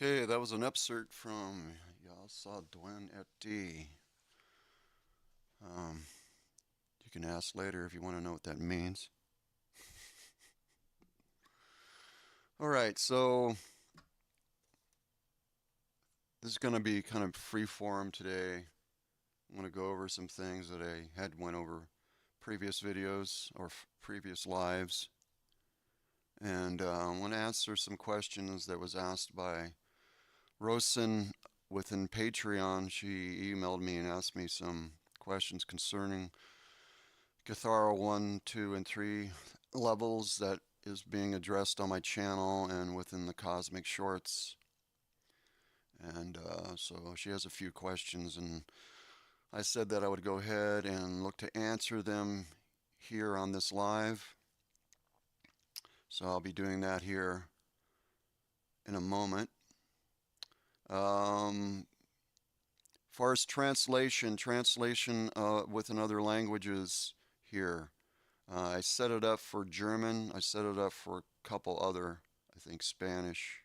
Okay, that was an excerpt from Y'all saw Dwayne at D. Um, you can ask later if you want to know what that means. All right, so this is going to be kind of free form today. I'm going to go over some things that I had went over previous videos or previous lives, and I want to answer some questions that was asked by Rosen within Patreon. She emailed me and asked me some questions concerning Cathara 1, 2, and 3 levels that is being addressed on my channel and within the Cosmic Shorts. And so she has a few questions, and I said that I would go ahead and look to answer them here on this live. So I'll be doing that here in a moment. Far as translation within other languages here. I set it up for German. I set it up for a couple other, I think Spanish.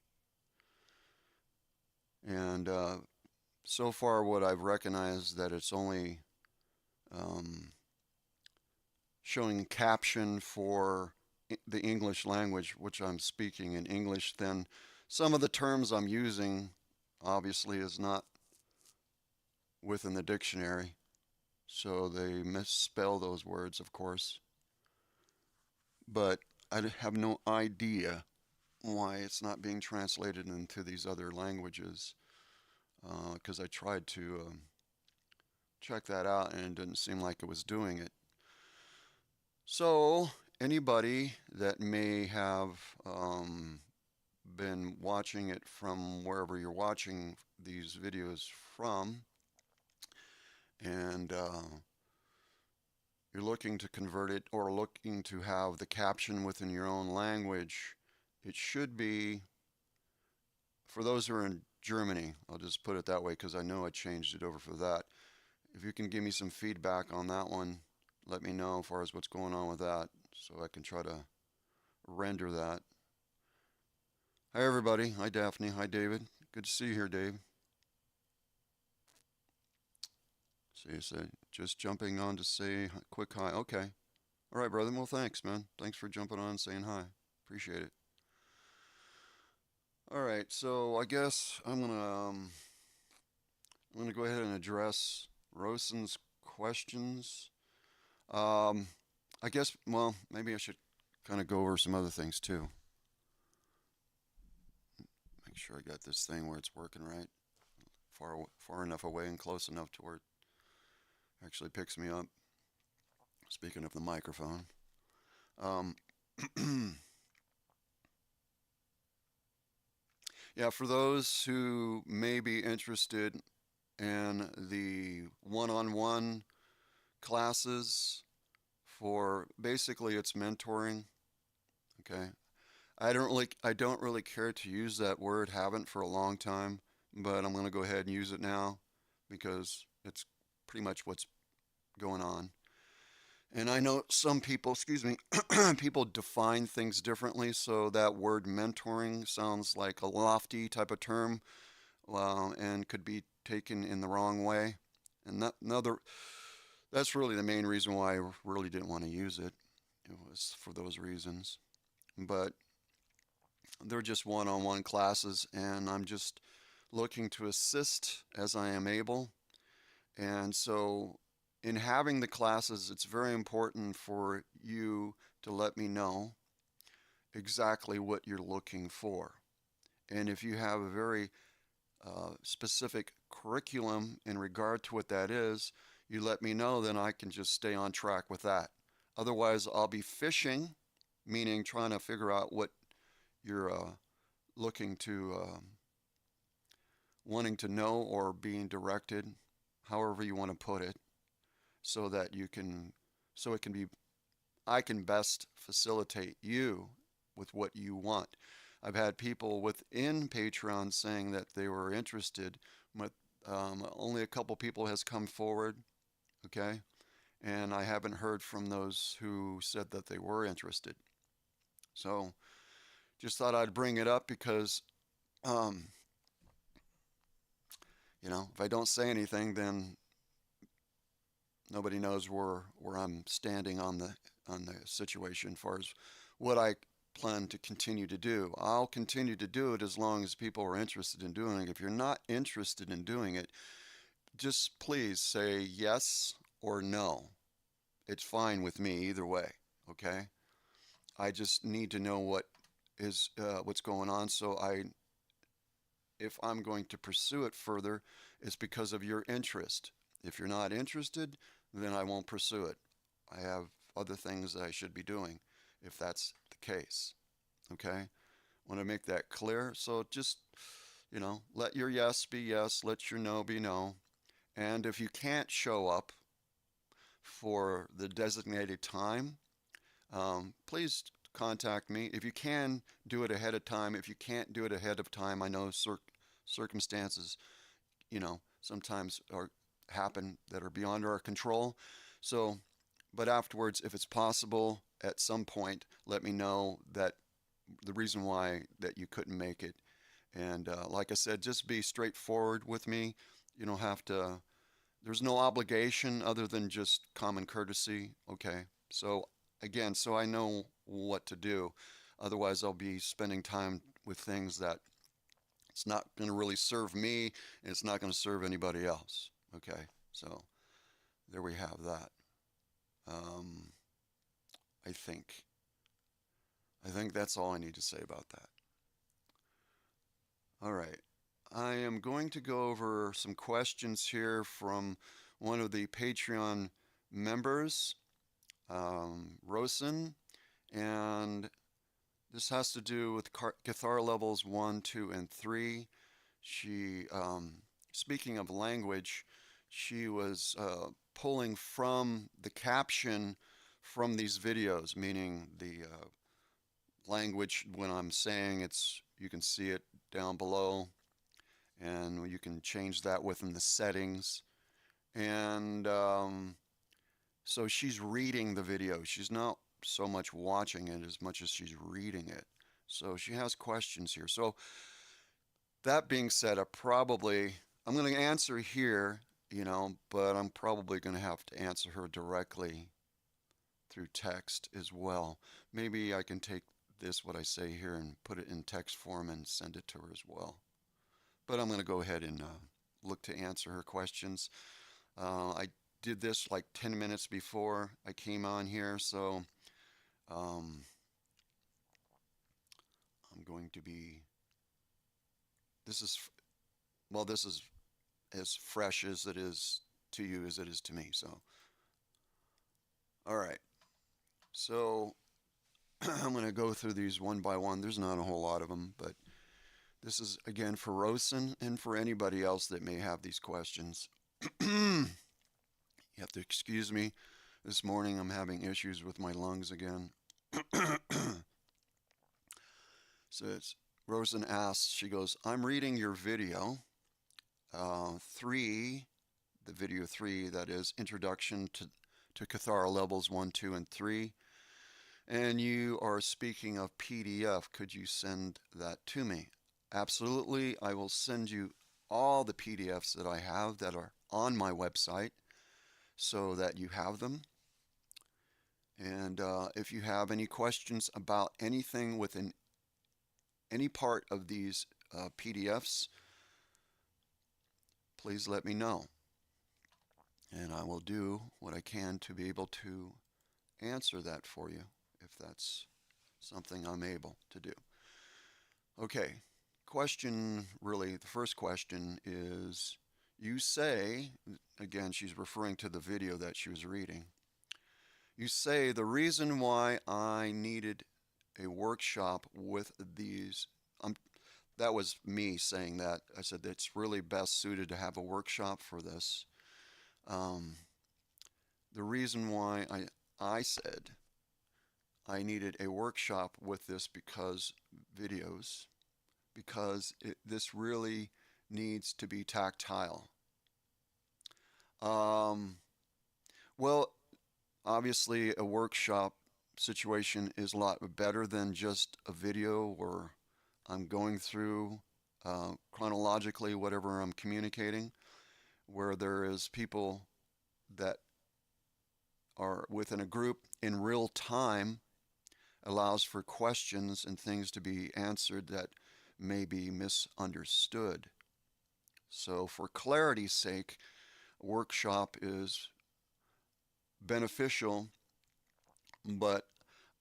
And so far, what I've recognized that it's only um, showing caption for the English language, which I'm speaking in English. Then some of the terms I'm using obviously is not within the dictionary, so they misspell those words, of course. But I have no idea why it's not being translated into these other languages, because I tried to check that out and it didn't seem like it was doing it. So, anybody that may have been watching it from wherever you're watching these videos from, and you're looking to convert it or looking to have the caption within your own language, it should be, for those who are in Germany, I'll just put it that way because I know I changed it over for that. If you can give me some feedback on that one, let me know as far as what's going on with that so I can try to render that. Hi, everybody. Hi, Daphne. Hi, David. Good to see you here, Dave. So you said just jumping on to say quick hi. Okay. All right, brother. Well, thanks, man. Thanks for jumping on and saying hi. Appreciate it. All right. So I guess I'm gonna go ahead and address Rosen's questions. Um, I guess, well, maybe I should kind of go over some other things too. Make sure I got this thing where it's working right, far enough away and close enough to where it actually picks me up. Speaking of the microphone, um, yeah, for those who may be interested in the one-on-one classes, for basically it's mentoring. Okay, I don't really care to use that word. Haven't for a long time, but I'm going to go ahead and use it now because it's pretty much what's going on. And I know some people, excuse me, people define things differently. So that word mentoring sounds like a lofty type of term, and could be taken in the wrong way. And that's really the main reason why I really didn't want to use it. It was for those reasons. But they're just one-on-one classes, and I'm just looking to assist as I am able. And so, in having the classes, it's very important for you to let me know exactly what you're looking for. And if you have a very specific curriculum in regard to what that is, you let me know, then I can just stay on track with that. Otherwise, I'll be fishing, meaning trying to figure out what you're looking to, wanting to know or being directed, however you want to put it, so that you can, so it can be, I can best facilitate you with what you want. I've had people within Patreon saying that they were interested, but only a couple people has come forward, okay? And I haven't heard from those who said that they were interested. So just thought I'd bring it up because um, If I don't say anything, then nobody knows where I'm standing on the situation as far as what I plan to continue to do. I'll continue to do it as long as people are interested in doing it. If you're not interested in doing it, just please say yes or no. It's fine with me either way, okay? I just need to know what's going on, so if I'm going to pursue it further, it's because of your interest. If you're not interested, then I won't pursue it. I have other things that I should be doing if that's the case. Okay? Want to make that clear? So just, let your yes be yes, let your no be no. And if you can't show up for the designated time, please contact me. If you can do it ahead of time, if you can't do it ahead of time, I know circumstances, sometimes happen that are beyond our control. So, but afterwards, if it's possible, at some point, let me know that the reason why that you couldn't make it. And like I said, just be straightforward with me. You don't have to. There's no obligation other than just common courtesy. Okay. So again, so I know what to do. Otherwise, I'll be spending time with things that it's not going to really serve me and it's not going to serve anybody else. Okay. So there we have that. Um, I think. I think that's all I need to say about that. All right. I am going to go over some questions here from one of the Patreon members, Rosen, and this has to do with Cathar levels 1, 2, and 3. Speaking of language, she was pulling from the caption from these videos, meaning the language when I'm saying you can see it down below, and you can change that within the settings. And so she's reading the video. She's not so much watching it as much as she's reading it. So she has questions here. So that being said, I'm going to answer here, but I'm probably going to have to answer her directly through text as well. Maybe I can take what I say here, and put it in text form and send it to her as well. But I'm going to go ahead and look to answer her questions. I did this like 10 minutes before I came on here, so um, I'm going to be. This is this is as fresh as it is to you as it is to me. So, all right. So I'm going to go through these one by one. There's not a whole lot of them, but this is again for Rosen and for anybody else that may have these questions. You have to excuse me. This morning I'm having issues with my lungs again. So Rosen asks, she goes, I'm reading your video, 3, the video 3, that is, Introduction to Cathara Levels 1, 2, and 3. And you are speaking of PDF. Could you send that to me? Absolutely. I will send you all the PDFs that I have that are on my website so that you have them. And if you have any questions about anything within any part of these PDFs, please let me know. And I will do what I can to be able to answer that for you if that's something I'm able to do. Okay, the first question is, you say, again, she's referring to the video that she was reading. You say the reason why I needed a workshop with these, that was me saying that. I said it's really best suited to have a workshop for this. The reason why I said I needed a workshop with this videos, because this really needs to be tactile. Well, obviously a workshop situation is a lot better than just a video where I'm going through chronologically, whatever I'm communicating, where there is people that are within a group in real time, allows for questions and things to be answered that may be misunderstood. So, for clarity's sake, a workshop is beneficial, but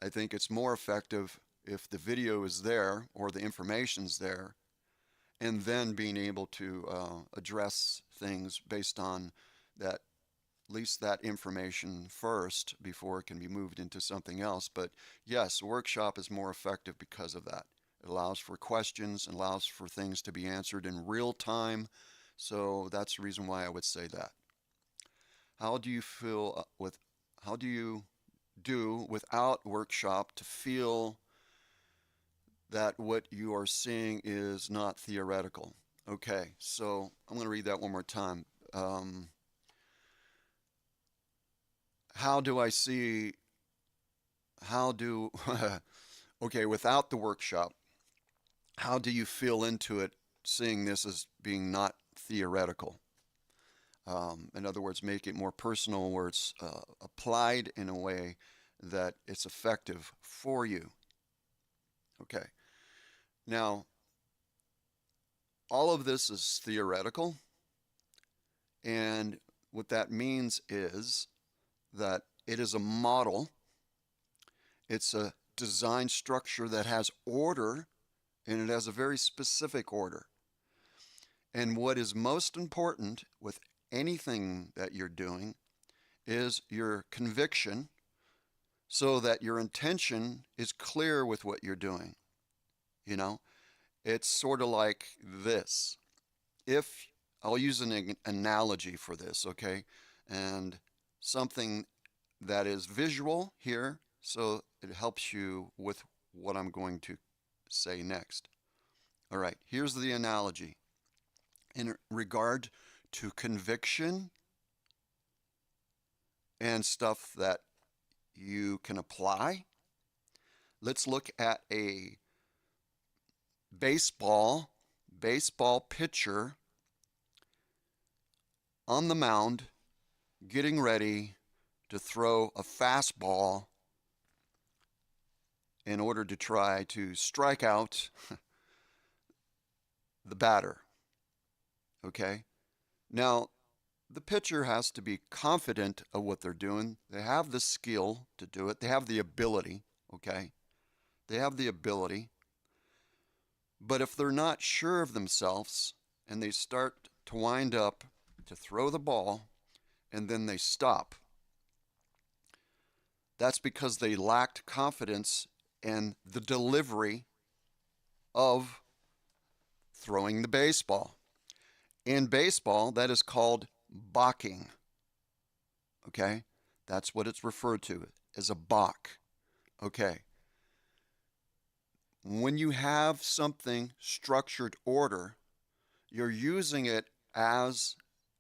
I think it's more effective if the video is there or the information's there, and then being able to address things based on that, at least that information first before it can be moved into something else. But yes, a workshop is more effective because of that. It allows for questions, and allows for things to be answered in real time. So that's the reason why I would say that. How do you feel how do you do without workshop to feel that what you are seeing is not theoretical? Okay, so I'm going to read that one more time. Um, how do I see, how do, okay, without the workshop, how do you feel into it, seeing this as being not theoretical? In other words, make it more personal, where it's applied in a way that it's effective for you. Okay. Now, all of this is theoretical, and what that means is that it is a model, it's a design structure that has order, and it has a very specific order. And what is most important with anything that you're doing is your conviction, so that your intention is clear with what you're doing. You know, it's sort of like this. If I'll use an analogy for this, okay, and something that is visual here, so it helps you with what I'm going to say next. All right, here's the analogy. In regard to conviction and stuff that you can apply, let's look at a baseball pitcher on the mound getting ready to throw a fastball in order to try to strike out the batter. Okay? Now, the pitcher has to be confident of what they're doing. They have the skill to do it. They have the ability, okay? They have the ability. But if they're not sure of themselves and they start to wind up to throw the ball and then they stop, that's because they lacked confidence in the delivery of throwing the baseball. In baseball, that is called balking. Okay? That's what it's referred to as a balk. Okay. When you have something structured order, you're using it as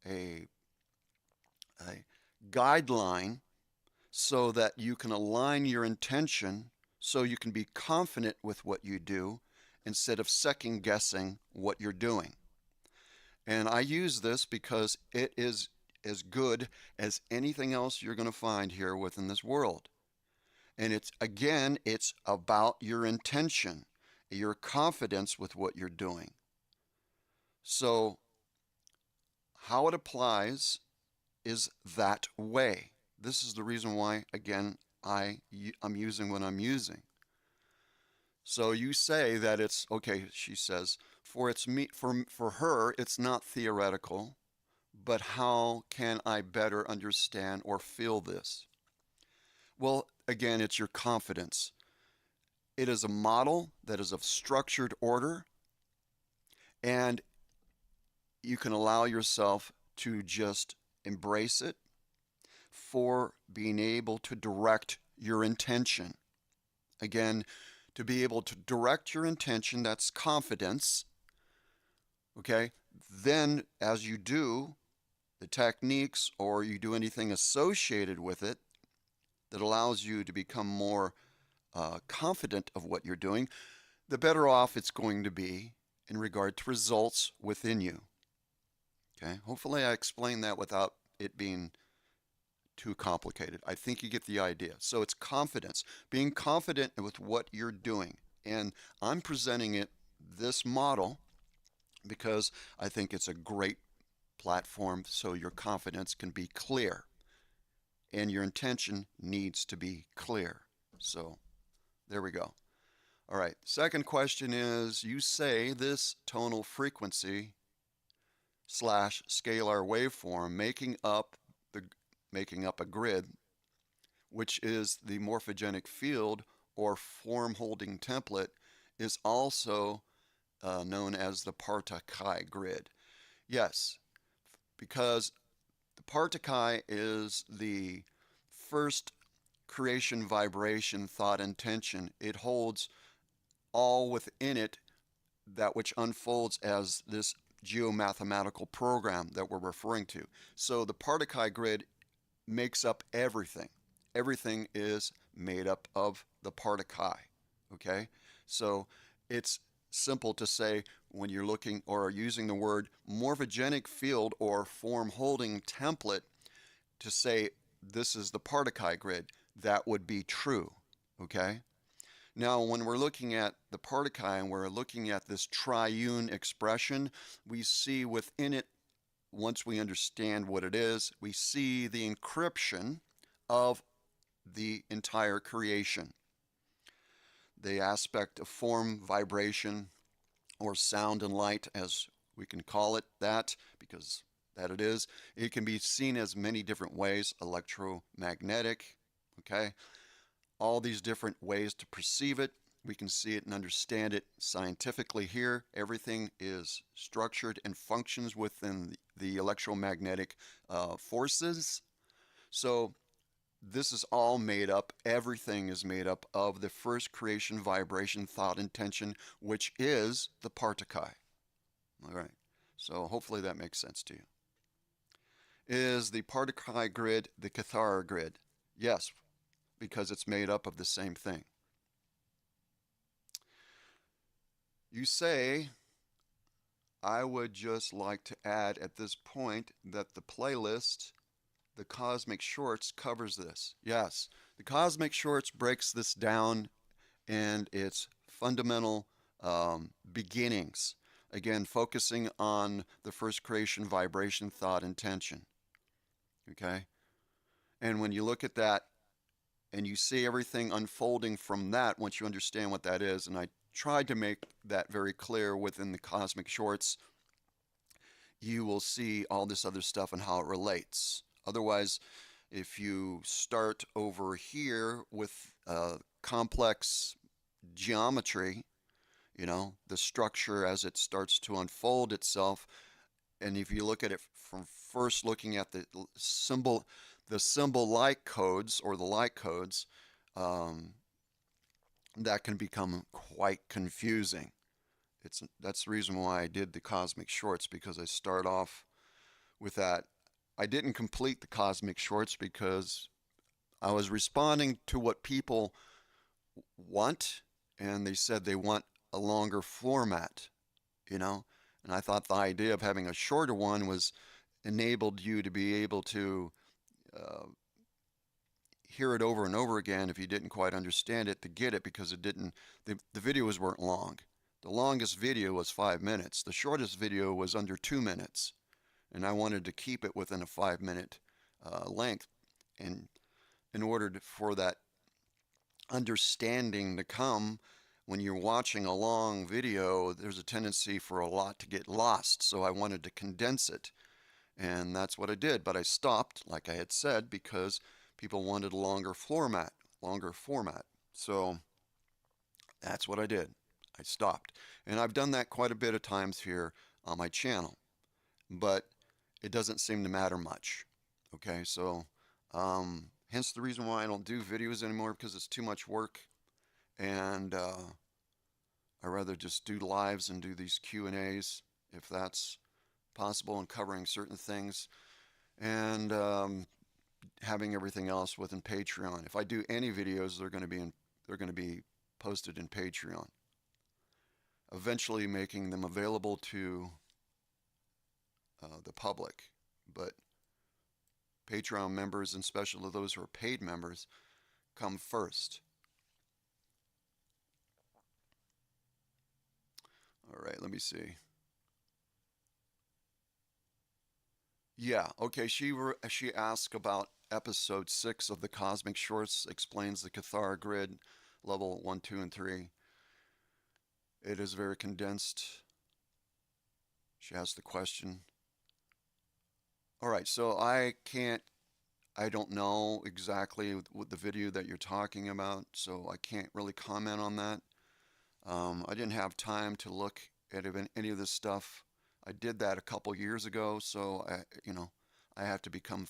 a, a guideline so that you can align your intention, so you can be confident with what you do instead of second guessing what you're doing. And I use this because it is as good as anything else you're going to find here within this world. And it's, again, it's about your intention, your confidence with what you're doing. So how it applies is that way. This is the reason why, again, I'm using what I'm using. So you say that it's, okay, she says, for her, it's not theoretical, but how can I better understand or feel this? Well, again, it's your confidence. It is a model that is of structured order, and you can allow yourself to just embrace it for being able to direct your intention. Again, to be able to direct your intention, that's confidence. Okay? Then, as you do the techniques or you do anything associated with it that allows you to become more confident of what you're doing, the better off it's going to be, in regard to results within you. Okay, hopefully I explained that without it being too complicated. I think you get the idea. So it's confidence, being confident with what you're doing. And I'm presenting it, this model, because I think it's a great platform so your confidence can be clear and your intention needs to be clear. So there we go. All right. Second question is, you say this tonal frequency slash scalar waveform making up a grid, which is the morphogenic field or form holding template, is also known as the Partakai grid. Yes, because the Partakai is the first creation vibration, thought, intention. It holds all within it that which unfolds as this geomathematical program that we're referring to. So the Partakai grid makes up everything. Everything is made up of the Partakai. Okay? So it's simple to say when you're looking or using the word morphogenic field or form holding template to say this is the Partakai grid, that would be true. Okay? Now, when we're looking at the Partakai and we're looking at this triune expression, we see within it, once we understand what it is, we see the encryption of the entire creation. The aspect of form, vibration, or sound and light, as we can call it that, because that it is. It can be seen as many different ways, electromagnetic, okay? All these different ways to perceive it. We can see it and understand it scientifically here. Everything is structured and functions within the electromagnetic forces. So this is all made up, everything is made up of the first creation vibration, thought, intention, which is the Partakai. All right, so hopefully that makes sense to you. Is the Partakai grid the Cathara grid? Yes, because it's made up of the same thing. You say, I would just like to add at this point that the playlist, the Cosmic Shorts, covers this. Yes, the Cosmic Shorts breaks this down and its fundamental beginnings. Again, focusing on the first creation, vibration, thought, intention. Okay? And when you look at that and you see everything unfolding from that, once you understand what that is, and I tried to make that very clear within the Cosmic Shorts, you will see all this other stuff and how it relates. Otherwise, if you start over here with complex geometry, you know, the structure as it starts to unfold itself, and if you look at it from first looking at the symbol light codes or the light codes, that can become quite confusing. That's the reason why I did the Cosmic Shorts, because I start off with that. I didn't complete the Cosmic Shorts because I was responding to what people want, and they said they want a longer format, you know. And I thought the idea of having a shorter one was enabled you to be able to hear it over and over again if you didn't quite understand it, to get it, because it didn't, the videos weren't long. The longest video was 5 minutes. The shortest video was under 2 minutes. And I wanted to keep it within a 5-minute length. And in order for that understanding to come, when you're watching a long video, there's a tendency for a lot to get lost. So I wanted to condense it. And that's what I did. But I stopped, like I had said, because people wanted a longer format. So that's what I did. I stopped. And I've done that quite a bit of times here on my channel. But it doesn't seem to matter much. Okay, so hence the reason why I don't do videos anymore, because it's too much work. And I rather just do lives and do these Q&As if that's possible, and covering certain things, and having everything else within Patreon. If I do any videos, they're going to be posted in Patreon. eventually making them available to the public. But Patreon members, and especially those who are paid members, come first. All right, let me see. Yeah, okay. She asked about episode 6 of the Cosmic Shorts. Explains the Cathar grid, level 1, 2, and 3. It is very condensed. She asked the question. All right, so I don't know exactly what the video that you're talking about, so I can't really comment on that. I didn't have time to look at any of this stuff. I did that a couple years ago, so I have to become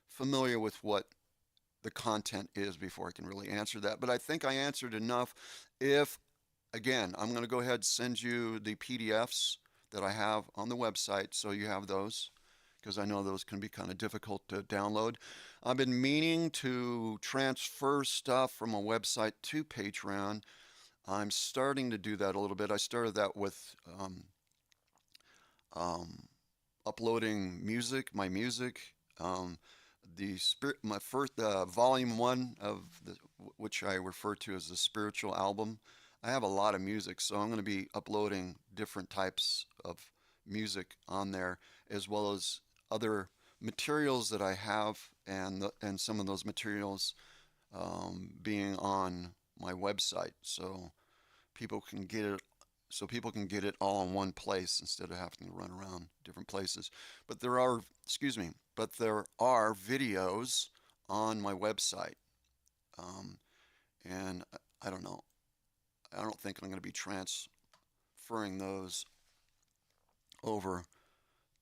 familiar with what the content is before I can really answer that. But I think I answered enough. If, again, I'm going to go ahead and send you the PDFs that I have on the website so you have those because I know those can be kind of difficult to download. I've been meaning to transfer stuff from a website to Patreon. I'm starting to do that a little bit. I started that with um, uploading my music. Um, my first volume one of which I refer to as the spiritual album. I have a lot of music, so I'm going to be uploading different types of music on there, as well as other materials that I have, and some of those materials being on my website, people can get it people can get it all in one place instead of having to run around different places. But there are, excuse me, but there are videos on my website. Um, and I don't know. I don't think I'm going to be transferring those over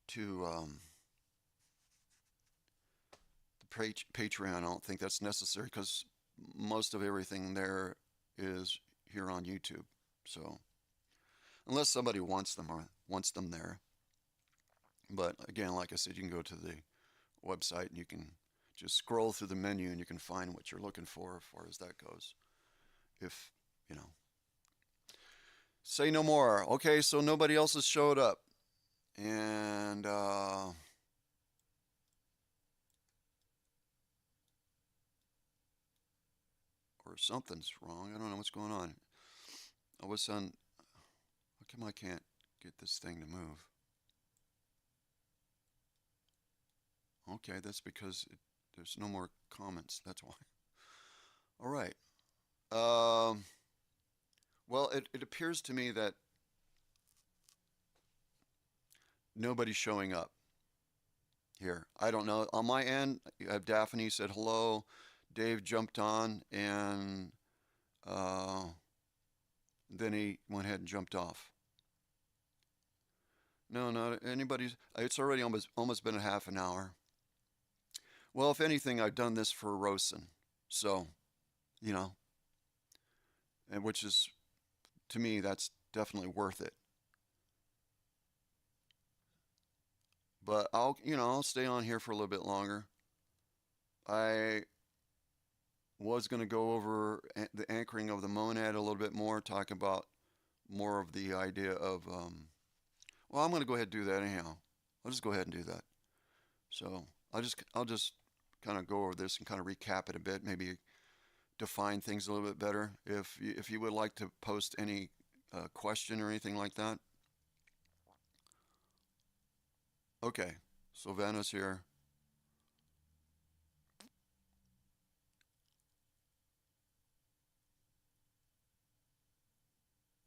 to the Patreon. I don't think that's necessary because most of everything there is here on YouTube. So unless somebody wants them or wants them there. But again, like I said, you can go to the website and you can just scroll through the menu and you can find what you're looking for as far as that goes. If, you know, say no more. Okay, so nobody else has showed up. And, or something's wrong. I don't know what's going on. I was on, how come I can't get this thing to move? Okay, that's because there's no more comments. That's why. All right. Um, well, it appears to me that nobody's showing up here. I don't know. On my end, you have Daphne said hello. Dave jumped on, and uh, then he went ahead and jumped off. No, not anybody's. It's already almost been a half an hour. Well, if anything, I've done this for Rosen, so you know, and which is to me that's definitely worth it. But I'll stay on here for a little bit longer. I was going to go over the anchoring of the monad a little bit more, talk about more of the idea of, well, I'm going to go ahead and do that anyhow. I'll just go ahead and do that. So I'll just kind of go over this and kind of recap it a bit, maybe define things a little bit better. If you would like to post any question or anything like that. Okay, Sylvana's here.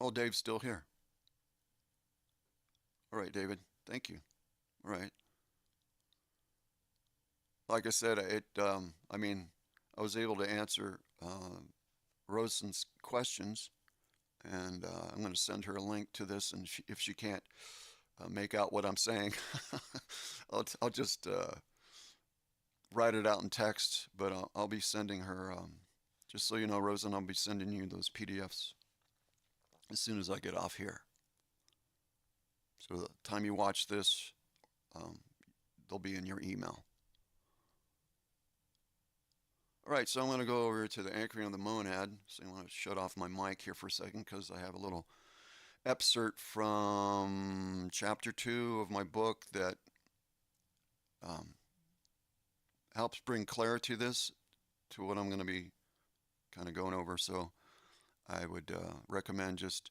Oh, Dave's still here. All right, David. Thank you. All right. Like I said, I mean, I was able to answer Rosen's questions, and I'm going to send her a link to this. And if she can't make out what I'm saying, I'll just write it out in text. But I'll be sending her, just so you know, Rosen, I'll be sending you those PDFs as soon as I get off here. So the time you watch this, um, they'll be in your email. All right, so I'm going to go over to the anchoring of the monad. So I'm going to shut off my mic here for a second because I have a little excerpt from chapter 2 of my book that um, helps bring clarity to what I'm going to be kind of going over. So I would recommend just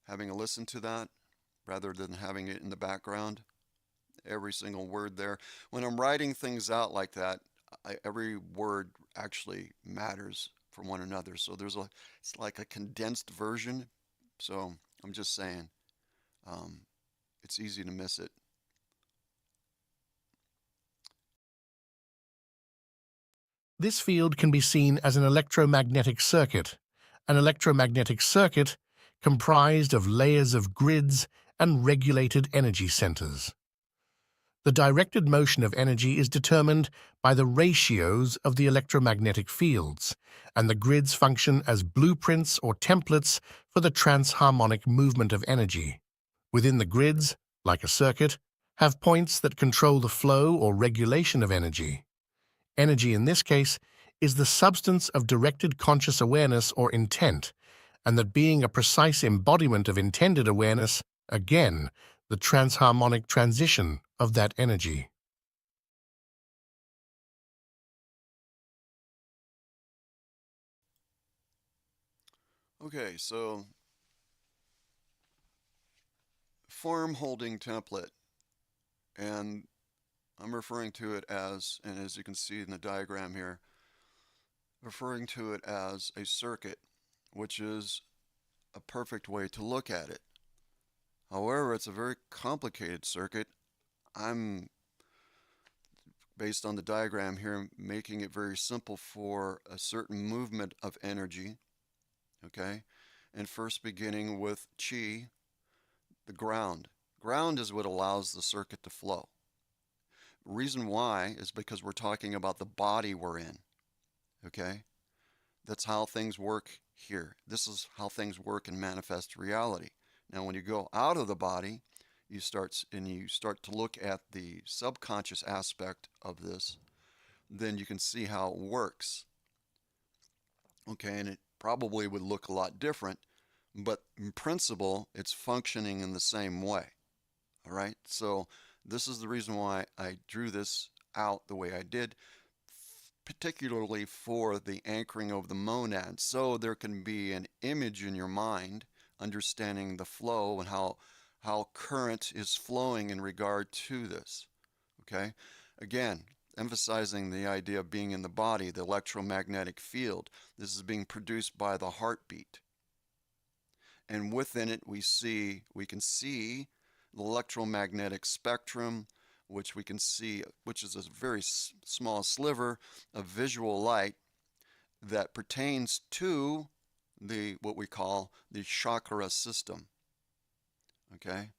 having a listen to that rather than having it in the background. Every single word there. When I'm writing things out like that, every word actually matters from one another. So it's like a condensed version. So I'm just saying, um, it's easy to miss it. This field can be seen as an electromagnetic circuit. An electromagnetic circuit comprised of layers of grids and regulated energy centers. The directed motion of energy is determined by the ratios of the electromagnetic fields, and the grids function as blueprints or templates for the transharmonic movement of energy. Within the grids, like a circuit, have points that control the flow or regulation of energy. Energy in this case is the substance of directed conscious awareness or intent, and that being a precise embodiment of intended awareness, again, the transharmonic transition of that energy. Okay, so form holding template, and I'm referring to it as, and as you can see in the diagram here, referring to it as a circuit, which is a perfect way to look at it. However, it's a very complicated circuit. I'm, based on the diagram here, making it very simple for a certain movement of energy, okay? And first beginning with chi, the ground. Ground is what allows the circuit to flow. Reason why is because we're talking about the body we're in, okay? That's how things work here. This is how things work in manifest reality. Now, when you go out of the body, you start to look at the subconscious aspect of this, then you can see how it works. Okay, and it probably would look a lot different, but in principle, it's functioning in the same way. All right, so this is the reason why I drew this out the way I did, particularly for the anchoring of the monad. So there can be an image in your mind, understanding the flow and how current is flowing in regard to this. Okay? Again, emphasizing the idea of being in the body, the electromagnetic field. This is being produced by the heartbeat. And within it we can see the electromagnetic spectrum, which we can see, which is a very small sliver of visual light that pertains to what we call the chakra system. Okay?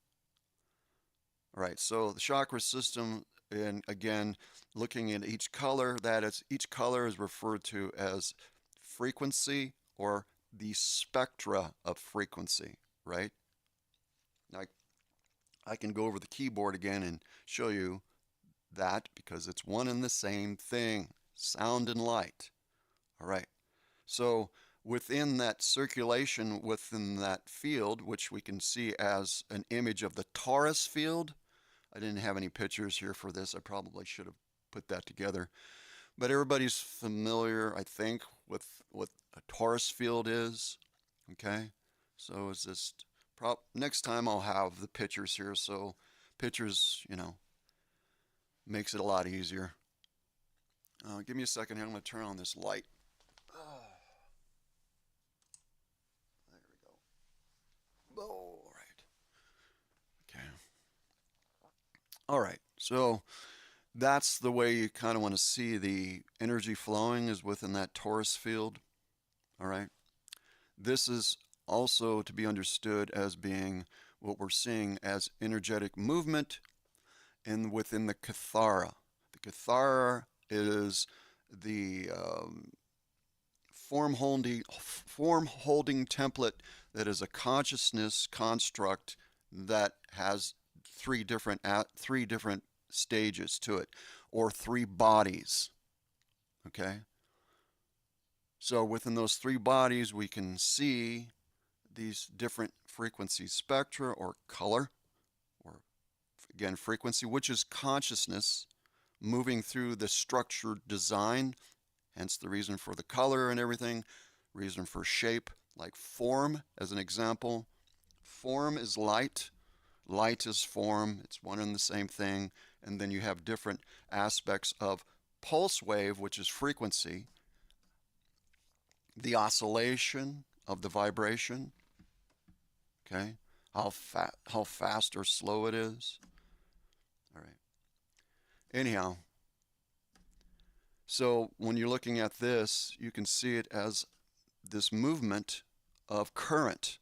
All right, so the chakra system, and again, looking at each color, each color is referred to as frequency or the spectra of frequency, right? Now, I can go over the keyboard again and show you that because it's one and the same thing, sound and light. All right. So within that circulation, within that field, which we can see as an image of the torus field, I didn't have any pictures here for this. I probably should have put that together. But everybody's familiar, I think, with what a torus field is. Okay. So it's just next time I'll have the pictures here. So pictures, makes it a lot easier. Give me a second here. I'm going to turn on this light. There we go. All right. Okay. All right. So that's the way you kind of want to see the energy flowing is within that torus field. All right. This is also to be understood as being what we're seeing as energetic movement and within the kathara. The kathara is the form holding template that is a consciousness construct that has three different stages to it, or three bodies. Okay. So within those three bodies, we can see these different frequency spectra or color, or again, frequency, which is consciousness moving through the structured design, hence the reason for the color and everything, reason for shape, like form as an example. Form is light, light is form, it's one and the same thing, and then you have different aspects of pulse wave, which is frequency, the oscillation of the vibration, okay, how fast or slow it is. All right. Anyhow, so when you're looking at this, you can see it as this movement of current,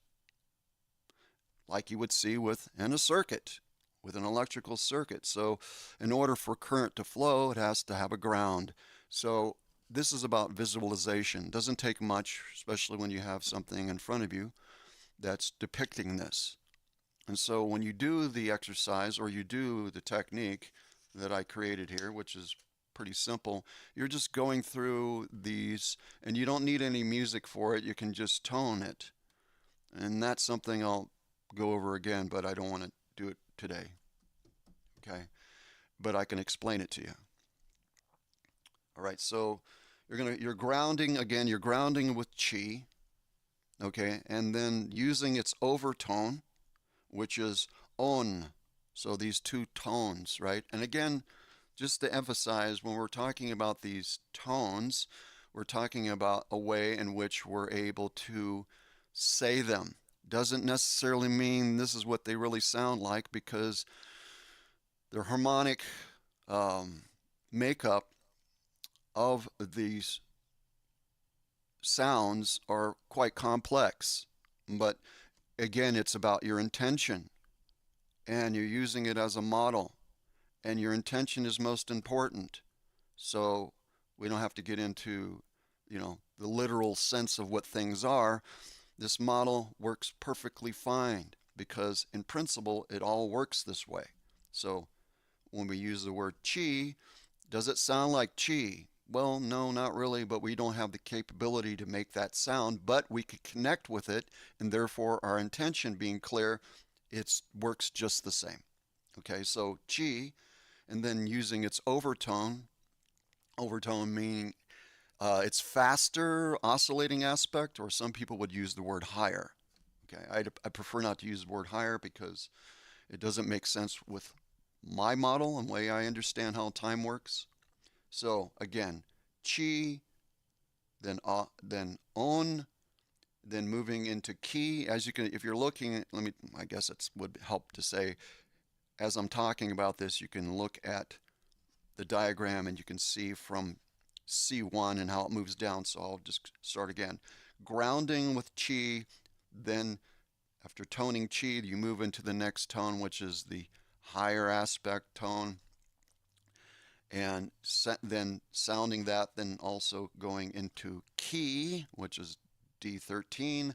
like you would see within a circuit, with an electrical circuit. So in order for current to flow, it has to have a ground. So this is about visualization. Doesn't take much, especially when you have something in front of you that's depicting this. And so when you do the exercise or you do the technique that I created here, which is pretty simple, you're just going through these and you don't need any music for it. You can just tone it. And that's something I'll go over again, but I don't want to do it today. Okay? But I can explain it to you. All right, so you're grounding again, you're grounding with chi, okay, and then using its overtone, which is on. So these two tones, right? And again, just to emphasize, when we're talking about these tones, we're talking about a way in which we're able to say them. Doesn't necessarily mean this is what they really sound like, because the harmonic um, makeup of these sounds are quite complex. But again, it's about your intention, and you're using it as a model, and your intention is most important. So we don't have to get into, the literal sense of what things are. This model works perfectly fine because in principle it all works this way. So when we use the word chi, does it sound like chi? Well, no, not really, but we don't have the capability to make that sound, but we could connect with it, and therefore our intention being clear, it works just the same. Okay, so chi, and then using its overtone, overtone meaning its faster oscillating aspect, or some people would use the word higher. Okay, I prefer not to use the word higher because it doesn't make sense with my model and way I understand how time works. So again, chi, then on, then moving into ki. As you can, if you're looking, I guess it would help to say, as I'm talking about this, you can look at the diagram and you can see from C1 and how it moves down. So I'll just start again. Grounding with chi, then after toning chi, you move into the next tone, which is the higher aspect tone, and then sounding that, then also going into ki, which is D13,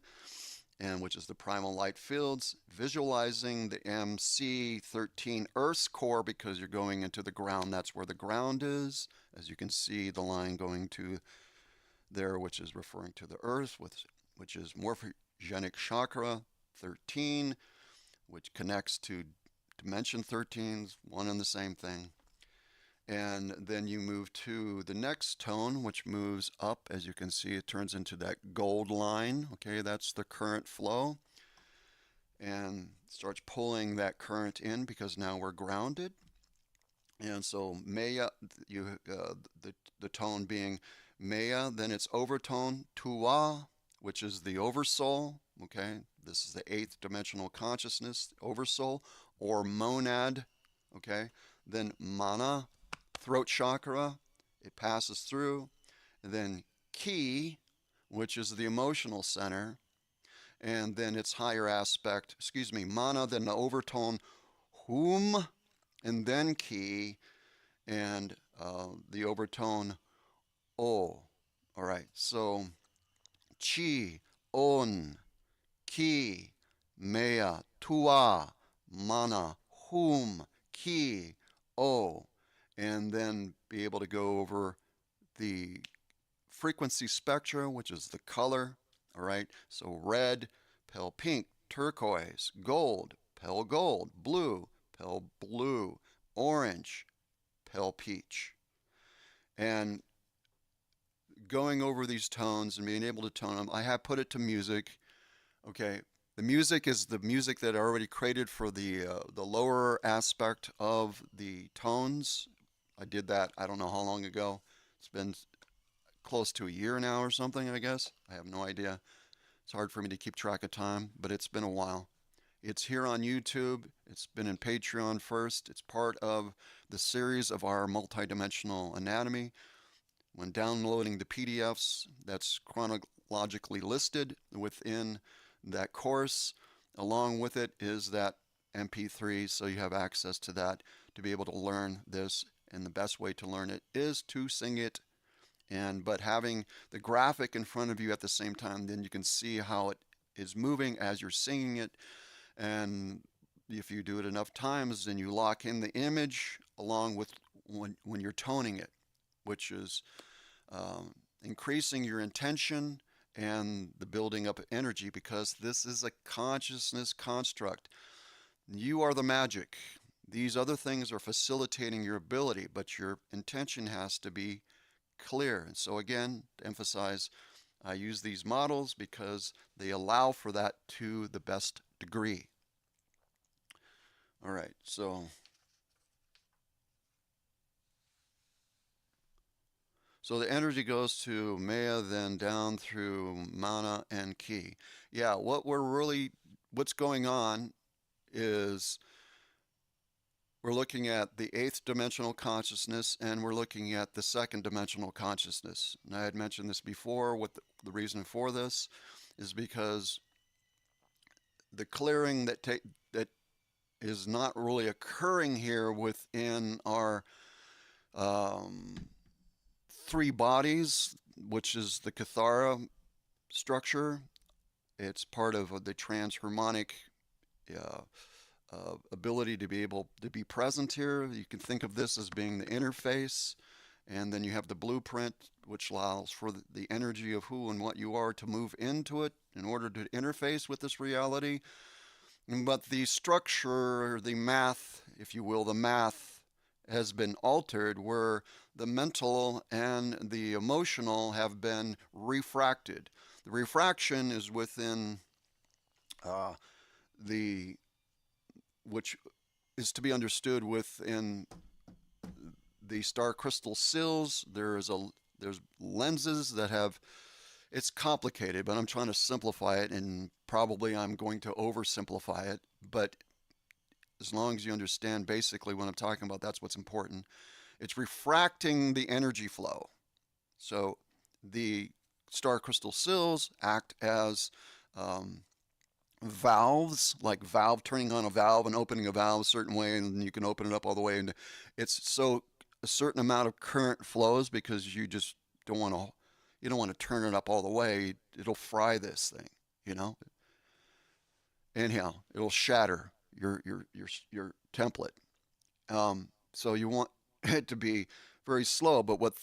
and which is the primal light fields, visualizing the MC13 Earth's core, because you're going into the ground. That's where the ground is. As you can see, the line going to there, which is referring to the Earth, which is morphogenic chakra 13, which connects to dimension 13, one and the same thing. And then you move to the next tone, which moves up. As you can see, it turns into that gold line. Okay, that's the current flow. And starts pulling that current in because now we're grounded. And so Maya, the tone being Maya, then it's overtone Tua, which is the oversoul. Okay, this is the eighth dimensional consciousness, oversoul, or monad. Okay, then Mana, throat chakra, it passes through. And then Ki, which is the emotional center, and then its higher aspect, Mana, then the overtone Hum, and then Ki, and the overtone O. All right, so Chi, On, Ki, Mea, Tua, Mana, Hum, Ki, O, and then be able to go over the frequency spectra, which is the color. All right, so red, pale pink, turquoise, gold, pale gold, blue, pale blue, orange, pale peach. And going over these tones and being able to tone them, I have put it to music. Okay, the music is the music that I already created for the lower aspect of the tones. I did that, I don't know how long ago. It's been close to a year now or something, I guess. I have no idea. It's hard for me to keep track of time, but it's been a while. It's here on YouTube. It's been in Patreon first. It's part of the series of our multidimensional anatomy. When downloading the PDFs, that's chronologically listed within that course. Along with it is that MP3, so you have access to that to be able to learn this. And the best way to learn it is to sing it. But having the graphic in front of you at the same time, then you can see how it is moving as you're singing it. And if you do it enough times, then you lock in the image along with when you're toning it, which is increasing your intention and the building up of energy, because this is a consciousness construct. You are the magic. These other things are facilitating your ability, but your intention has to be clear. And so, again, to emphasize, I use these models because they allow for that to the best degree. All right, so the energy goes to Maya, then down through Mana and Ki. Yeah, what's going on is we're looking at the eighth dimensional consciousness and we're looking at the second dimensional consciousness. And I had mentioned this before. What the reason for this is because the clearing that is not really occurring here within our um, three bodies, which is the Kathara structure. It's part of the transharmonic uh, ability to be able to be present here. You can think of this as being the interface, and then you have the blueprint, which allows for the energy of who and what you are to move into it in order to interface with this reality. But the structure, the math, if you will, the math has been altered where the mental and the emotional have been refracted. The refraction is within uh, the, which is to be understood within the star crystal sills. There's lenses that have, it's complicated, but I'm trying to simplify it, and probably I'm going to oversimplify it. But as long as you understand basically what I'm talking about, that's what's important. It's refracting the energy flow. So the star crystal sills act as um, valves, like valve turning on a valve and opening a valve a certain way, and you can open it up all the way. And it's so a certain amount of current flows because you just don't want to turn it up all the way. It'll fry this thing, you know. Anyhow, it'll shatter your template. So you want it to be very slow, but what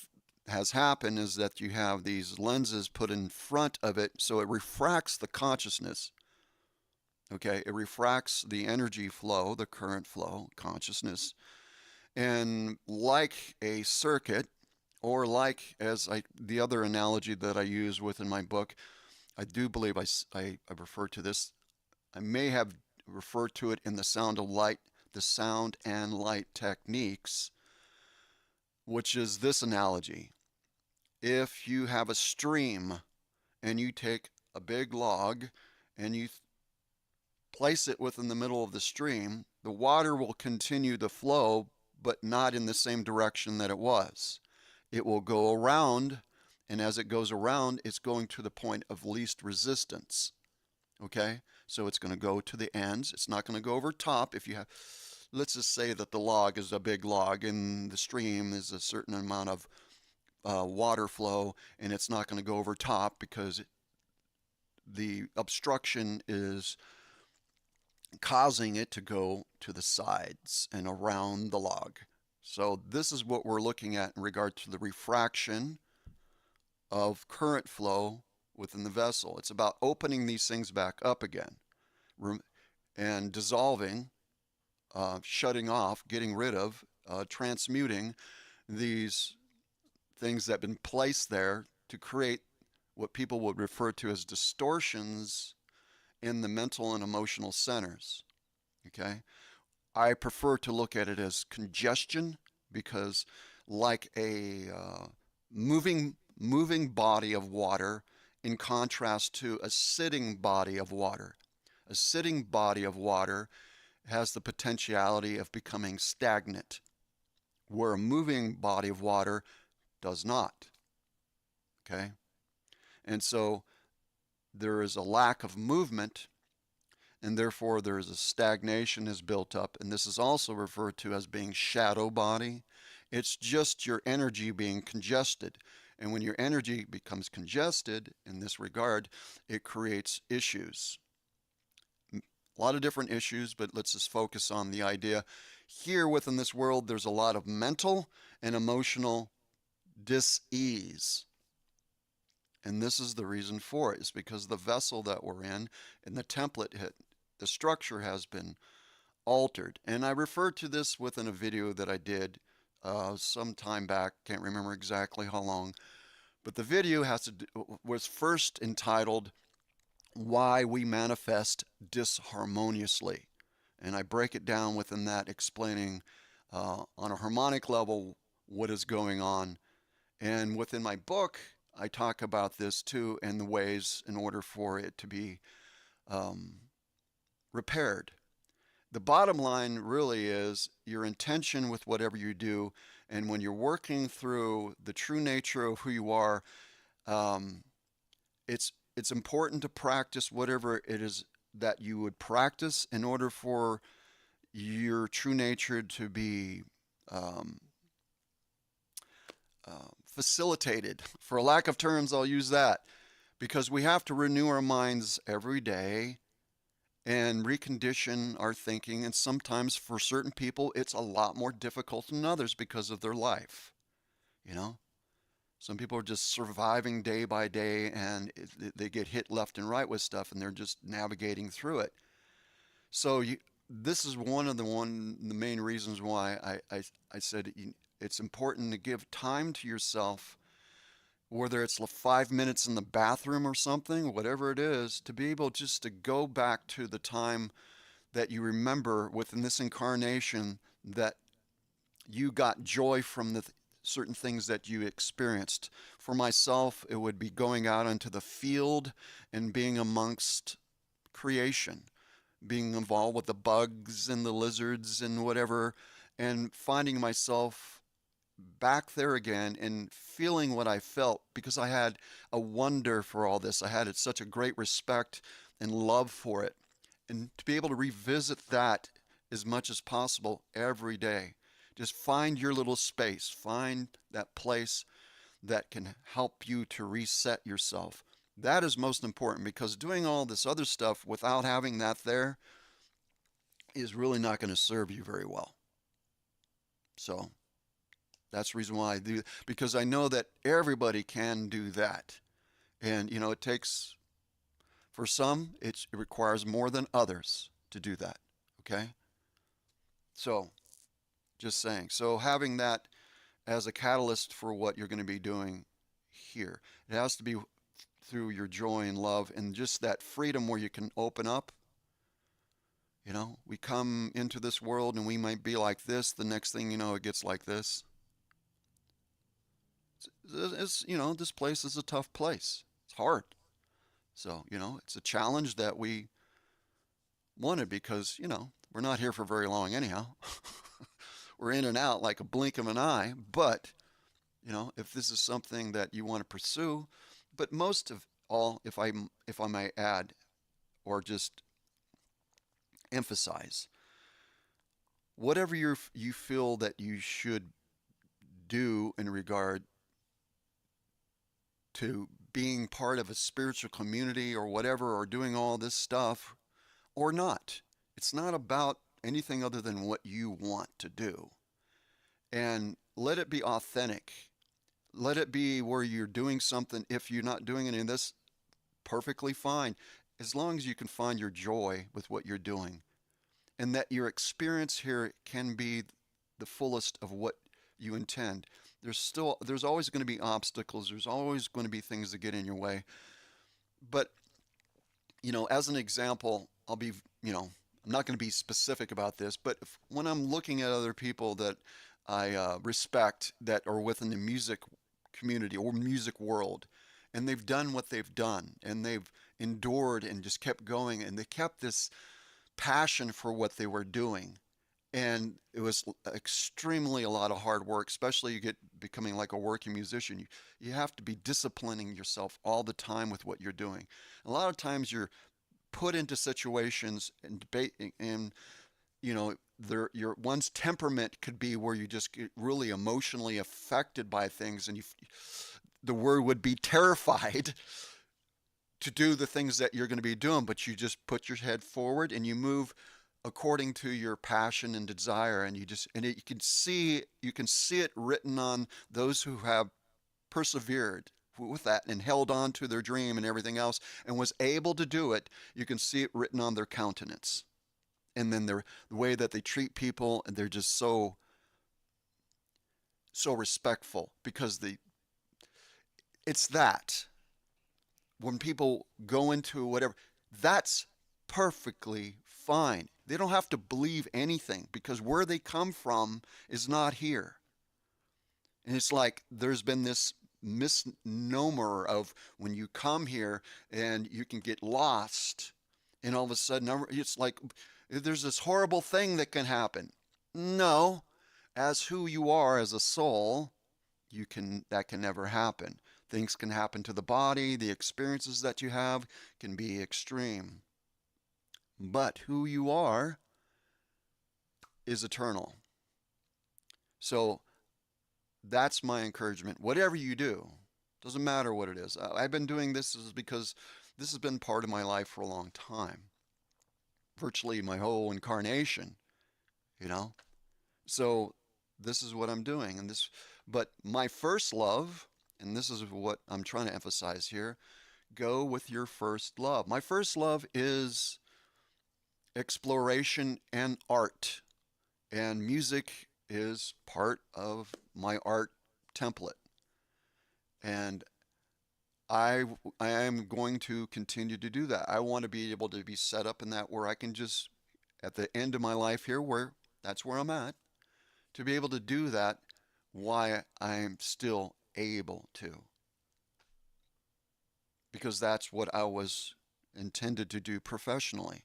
has happened is that you have these lenses put in front of it, so it refracts the consciousness. Okay, it refracts the energy flow, the current flow, consciousness, and like a circuit, or like the other analogy that I use within my book, I do believe I refer to this. I may have referred to it in the sound and light techniques, which is this analogy. If you have a stream and you take a big log and you place it within the middle of the stream, the water will continue to flow, but not in the same direction that it was. It will go around, and as it goes around, it's going to the point of least resistance. Okay? So it's going to go to the ends. It's not going to go over top. If you have, let's just say that the log is a big log and the stream is a certain amount of water flow, and it's not going to go over top because the obstruction is causing it to go to the sides and around the log. So this is what we're looking at in regard to the refraction of current flow within the vessel. It's about opening these things back up again and dissolving, shutting off, getting rid of, transmuting these things that have been placed there to create what people would refer to as distortions in the mental and emotional centers. Okay? I prefer to look at it as congestion because, like a moving body of water, in contrast to a sitting body of water. A sitting body of water has the potentiality of becoming stagnant, where a moving body of water does not. Okay? And so there is a lack of movement, and therefore there is a stagnation is built up, and this is also referred to as being shadow body. It's just your energy being congested. And when your energy becomes congested in this regard, it creates issues. A lot of different issues, but let's just focus on the idea. Here within this world, there's a lot of mental and emotional dis-ease. And this is the reason for it, is because the vessel that we're in and the template, the structure has been altered. And I referred to this within a video that I did some time back, can't remember exactly how long, but the video was first entitled Why We Manifest Disharmoniously. And I break it down within that, explaining on a harmonic level what is going on. And within my book, I talk about this too, and the ways in order for it to be um, repaired. The bottom line really is your intention with whatever you do, and when you're working through the true nature of who you are, um, it's important to practice whatever it is that you would practice in order for your true nature to be um, facilitated. For a lack of terms, I'll use that because we have to renew our minds every day and recondition our thinking. And sometimes for certain people, it's a lot more difficult than others because of their life. You know, some people are just surviving day by day and they get hit left and right with stuff and they're just navigating through it. So this is the main reasons why I said it's important to give time to yourself, whether it's 5 minutes in the bathroom or something, whatever it is, to be able just to go back to the time that you remember within this incarnation that you got joy from the certain things that you experienced. For myself, it would be going out into the field and being amongst creation, being involved with the bugs and the lizards and whatever, and finding myself back there again and feeling what I felt because I had a wonder for all this. I had such a great respect and love for it. And to be able to revisit that as much as possible every day. Just find your little space, find that place that can help you to reset yourself. That is most important because doing all this other stuff without having that there is really not going to serve you very well. So that's the reason why I do, because I know that everybody can do that. And, it takes, for some, it requires more than others to do that. Okay? So, just saying. So, having that as a catalyst for what you're going to be doing here, it has to be through your joy and love and just that freedom where you can open up. We come into this world and we might be like this. The next thing you know, it gets like this. This place is a tough place. It's hard. So, it's a challenge that we wanted because, we're not here for very long anyhow. We're in and out like a blink of an eye. But, if this is something that you want to pursue, but most of all, if I may add or just emphasize, whatever you feel that you should do in regard to being part of a spiritual community or whatever, or doing all this stuff or not. It's not about anything other than what you want to do. And let it be authentic. Let it be where you're doing something. If you're not doing any of this, perfectly fine as long as you can find your joy with what you're doing, and that your experience here can be the fullest of what you intend. There's always going to be obstacles. There's always going to be things that get in your way. But, as an example, I'm not going to be specific about this, but when I'm looking at other people that I respect that are within the music community or music world, and they've done what they've done, and they've endured and just kept going, and they kept this passion for what they were doing. And it was extremely a lot of hard work, especially you get becoming like a working musician. You have to be disciplining yourself all the time with what you're doing. A lot of times you're put into situations and debate, and your one's temperament could be where you just get really emotionally affected by things, and the word would be terrified to do the things that you're going to be doing, but you just put your head forward and you move according to your passion and desire, and you can see it written on those who have persevered with that and held on to their dream and everything else and was able to do it. You can see it written on their countenance, and then the way that they treat people, and they're just so respectful, because it's that when people go into whatever, that's perfectly fine. They don't have to believe anything, because where they come from is not here. And it's like there's been this misnomer of when you come here and you can get lost, and all of a sudden it's like there's this horrible thing that can happen. No, as who you are as a soul, that can never happen. Things can happen to the body, the experiences that you have can be extreme. But who you are is eternal. So that's my encouragement. Whatever you do, doesn't matter what it is. I've been doing this is because this has been part of my life for a long time, virtually my whole incarnation, you know. So this is what I'm doing, but my first love, and this is what I'm trying to emphasize here, go with your first love. My first love is exploration and art, and music is part of my art template. And I I am going to continue to do that. I want to be able to be set up in that where I can just at the end of my life here, where that's where I'm at, to be able to do that why I'm still able to, because that's what I was intended to do professionally.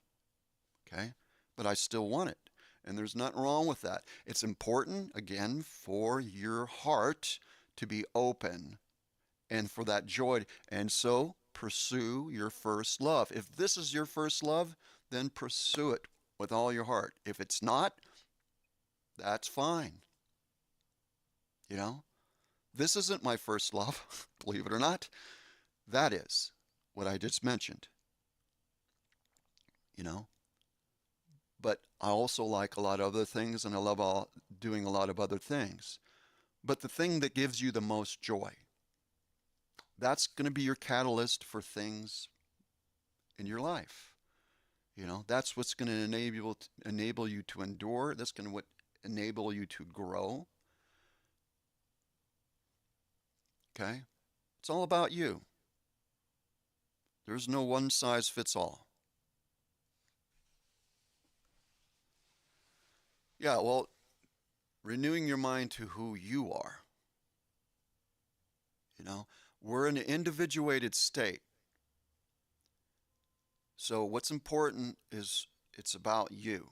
Okay? But I still want it. And there's nothing wrong with that. It's important, again, for your heart to be open and for that joy. And so pursue your first love. If this is your first love, then pursue it with all your heart. If it's not, that's fine. You know, this isn't my first love, believe it or not. That is what I just mentioned, you know. But I also like a lot of other things, and I love doing a lot of other things. But the thing that gives you the most joy, that's going to be your catalyst for things in your life. That's what's going to enable you to endure. That's going to enable you to grow. Okay? It's all about you. There's no one size fits all. Yeah, well, renewing your mind to who you are. We're in an individuated state. So what's important is it's about you.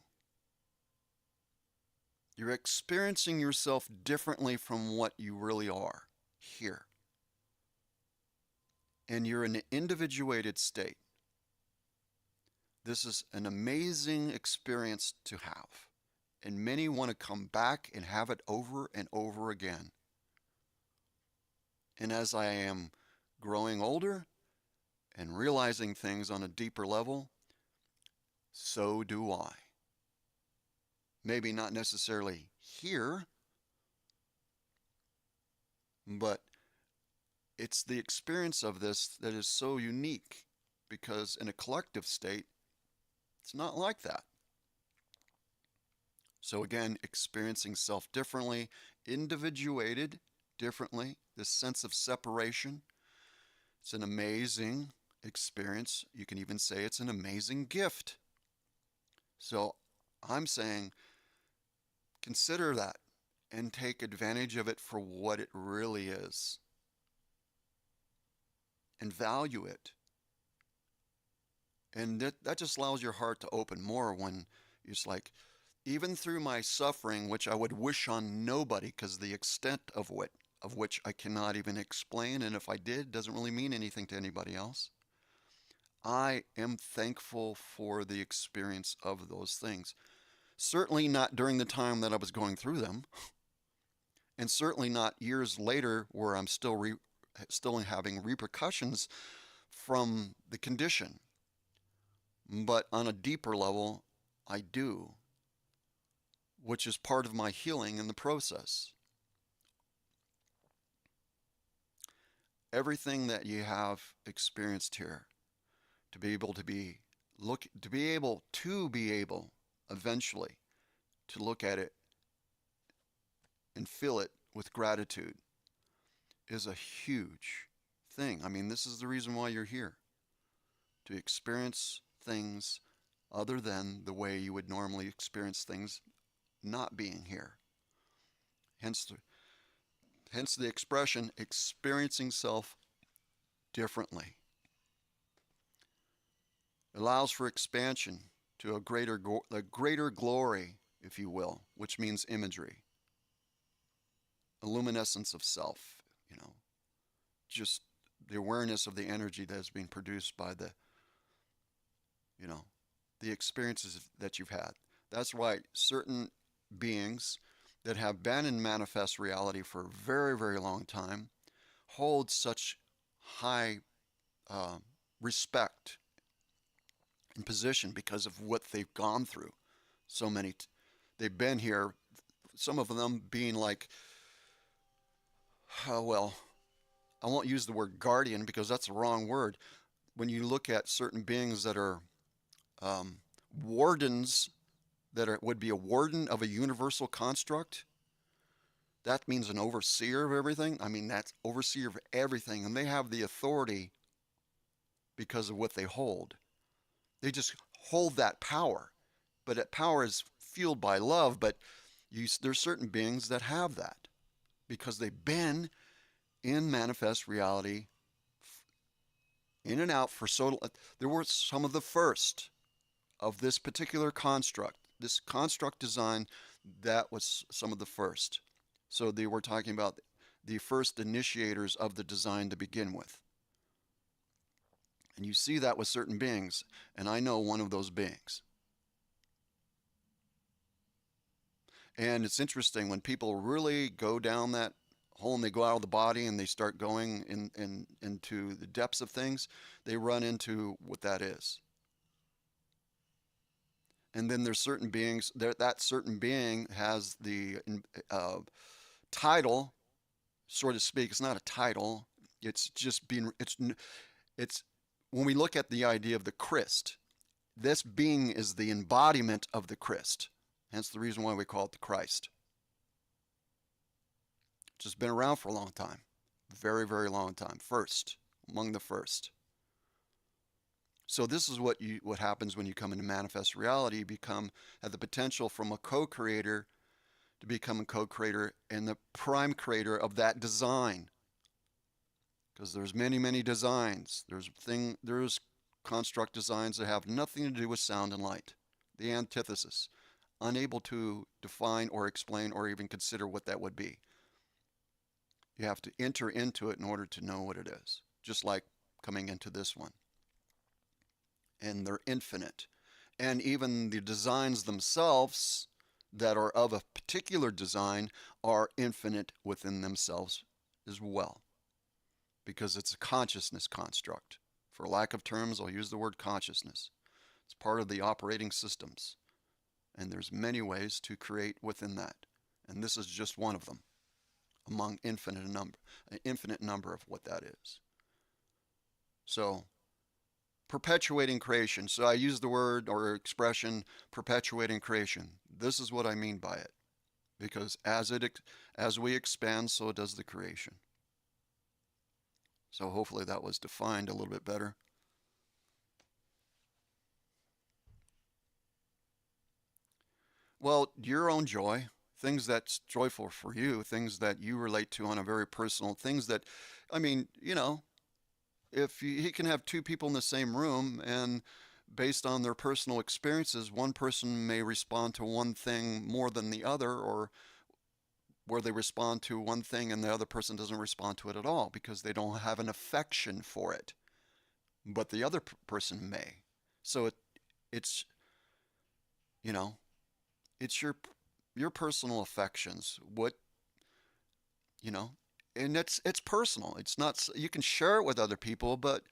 You're experiencing yourself differently from what you really are here. And you're in an individuated state. This is an amazing experience to have. And many want to come back and have it over and over again. And as I am growing older and realizing things on a deeper level, so do I. Maybe not necessarily here, but it's the experience of this that is so unique because in a collective state, it's not like that. So again, experiencing self differently, individuated differently, this sense of separation, it's an amazing experience. You can even say it's an amazing gift. So I'm saying consider that and take advantage of it for what it really is and value it. And that just allows your heart to open more when it's like, even through my suffering, which I would wish on nobody because the extent of which I cannot even explain, and if I did, it doesn't really mean anything to anybody else. I am thankful for the experience of those things. Certainly not during the time that I was going through them, and certainly not years later where I'm still having repercussions from the condition. But on a deeper level, I do, which is part of my healing in the process. Everything that you have experienced here, to be able to be able eventually to look at it and feel it with gratitude is a huge thing. I mean, this is the reason why you're here, to experience things other than the way you would normally experience things not being here. Hence the expression experiencing self differently. It allows for expansion to a greater glory, if you will, which means imagery, a luminescence of self, you know, just the awareness of the energy that is being produced by you know, the experiences that you've had. That's why certain beings that have been in manifest reality for a very, very long time hold such high uh, respect and position because of what they've gone through. So many, they've been here, some of them being like, well, I won't use the word guardian because that's the wrong word. When you look at certain beings that are um, wardens, would be a warden of a universal construct, that means an overseer of everything. I mean, that's overseer of everything, and they have the authority because of what they hold. They just hold that power, but that power is fueled by love. But there's certain beings that have that because they've been in manifest reality, in and out for so. There were some of the first of this particular construct, this construct design. That was some of the first. So they were talking about the first initiators of the design to begin with. And you see that with certain beings, and I know one of those beings. And it's interesting when people really go down that hole and they go out of the body and they start going into the depths of things, they run into what that is. And then there's certain beings, that certain being has the uh, title, so to speak. It's not a title. It's just being, it's, when we look at the idea of the Christ, this being is the embodiment of the Christ. Hence the reason why we call it the Christ. It's just been around for a long time. Very, very long time. First, among the first. So this is what happens when you come into manifest reality. You have the potential from a co-creator to become a co-creator and the prime creator of that design. Because there's many, many designs. There's construct designs that have nothing to do with sound and light. The antithesis. Unable to define or explain or even consider what that would be. You have to enter into it in order to know what it is. Just like coming into this one. And they're infinite. And even the designs themselves that are of a particular design are infinite within themselves as well. Because it's a consciousness construct. For lack of terms, I'll use the word consciousness. It's part of the operating systems. And there's many ways to create within that. And this is just one of them among an infinite number of what that is. So perpetuating creation. So I use the word or expression perpetuating creation. This is what I mean by it, because as we expand, so does the creation. So hopefully that was defined a little bit better. Well, your own joy, things that's joyful for you, things that you relate to on a very personal, things that, I mean, if he can have two people in the same room and based on their personal experiences, one person may respond to one thing more than the other, or where they respond to one thing and the other person doesn't respond to it at all because they don't have an affection for it, but the other person may. So it's you know it's your personal affections. What you know, and it's personal. It's not you can share it with other people, but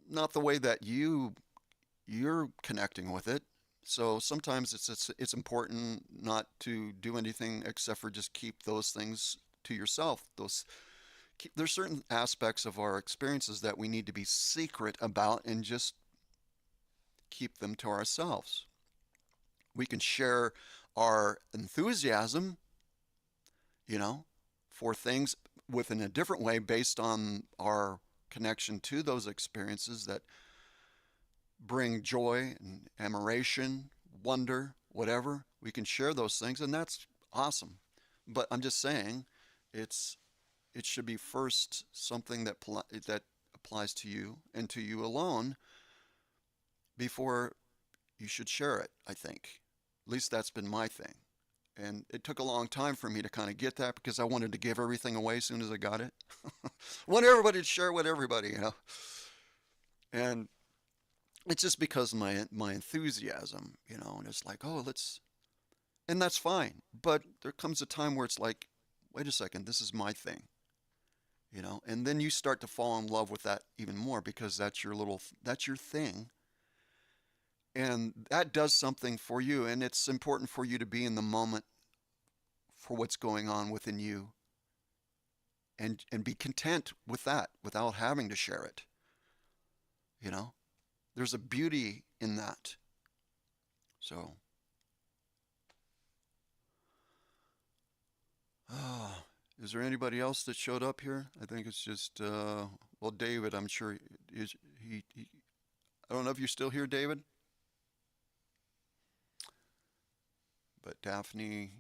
not the way that you're connecting with it. So sometimes it's important not to do anything except for just keep those things to yourself. There's certain aspects of our experiences that we need to be secret about and just keep them to ourselves. We can share our enthusiasm, you know, for things within a different way based on our connection to those experiences that bring joy and admiration, wonder, whatever. We can share those things, and that's awesome. But I'm just saying, it's it should be first something that applies to you and to you alone before you should share it, I think. At least that's been my thing. And it took a long time for me to kind of get that because I wanted to give everything away as soon as I got it. I want everybody to share with everybody. And it's just because of my enthusiasm, and it's like, oh, and that's fine. But there comes a time where it's like, wait a second, this is my thing. And then you start to fall in love with that even more because that's your thing. And that does something for you. And it's important for you to be in the moment for what's going on within you and be content with that without having to share it. You know, there's a beauty in that. So, uh, is there anybody else that showed up here? I think it's just, well, David, I'm sure he, I don't know if you're still here, David, but Daphne,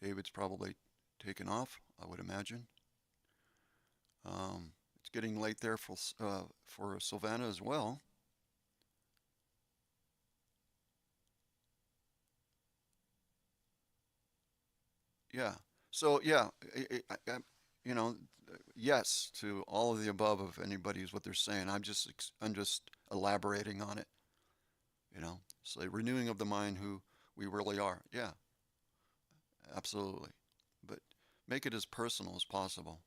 David's probably taken off, I would imagine. It's getting late there for Sylvana as well. Yeah. So yeah, you know, yes to all of the above of anybody is what they're saying. I'm just elaborating on it. It's like renewing of the mind who we really are. Yeah, absolutely. But make it as personal as possible.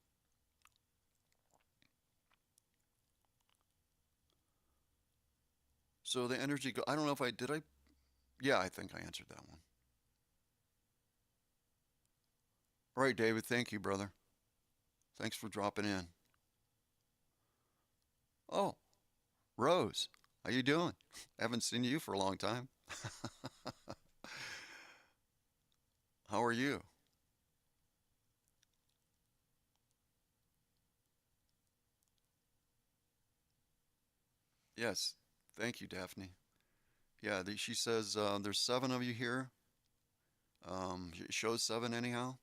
So the energy go. I don't know if I did. I Yeah, I think I answered that one. All right, David. Thank you, brother. Thanks for dropping in. Oh, Rose, how you doing? I haven't seen you for a long time. How are you? Yes, thank you, Daphne. Yeah, she says there's seven of you here. It shows seven anyhow.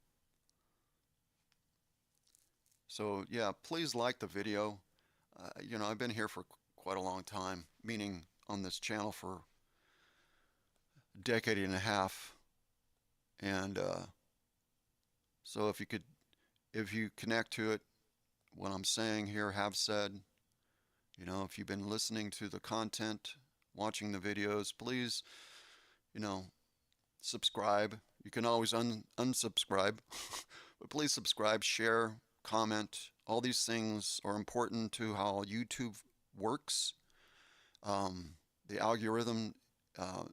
So yeah, please like the video. I've been here for quite a long time, meaning on this channel for a decade and a half. And so if you connect to it, what I'm saying here, have said, if you've been listening to the content, watching the videos, please, you know, subscribe. You can always unsubscribe, but please subscribe, share, comment. All these things are important to how YouTube works. The algorithm,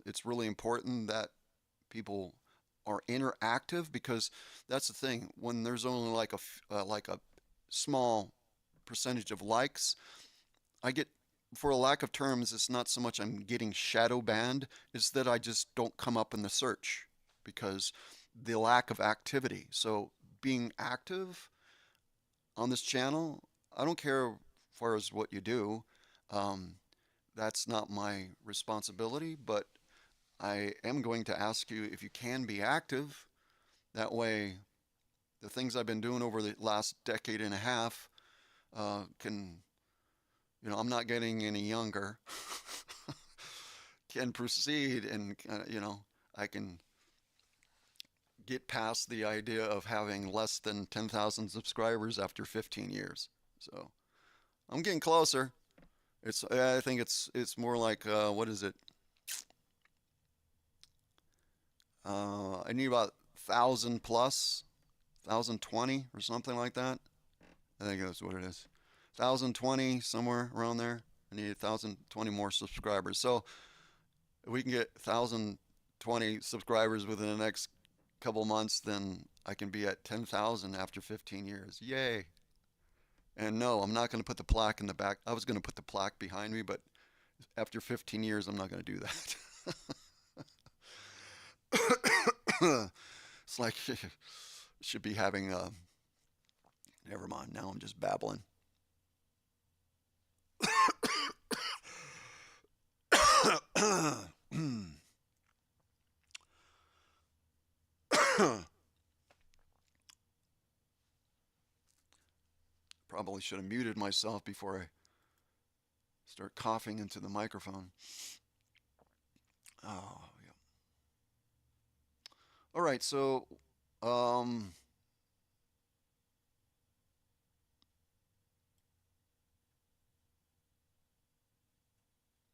it's really important that people are interactive because that's the thing. When there's only like a small percentage of likes, I get for a lack of terms, it's not so much I'm getting shadow banned, it's that I just don't come up in the search because the lack of activity. So being active on this channel, I don't care as far as what you do. Um, that's not my responsibility, but I am going to ask you if you can be active. That way, the things I've been doing over the last decade and a half can, I'm not getting any younger, can proceed and, I can get past the idea of having less than 10,000 subscribers after 15 years. So I'm getting closer. I think it's more like, what is it? I need about 1,000 plus, 1,020 or something like that. I think that's what it is. 1,020, somewhere around there. I need 1,020 more subscribers. So if we can get 1,020 subscribers within the next couple months, then I can be at 10,000 after 15 years. Yay. And no, I'm not going to put the plaque in the back. I was going to put the plaque behind me, but after 15 years, I'm not going to do that. It's like should be having never mind. Now I'm just babbling. Probably should have muted myself before I start coughing into the microphone. Oh, yeah. All right, so um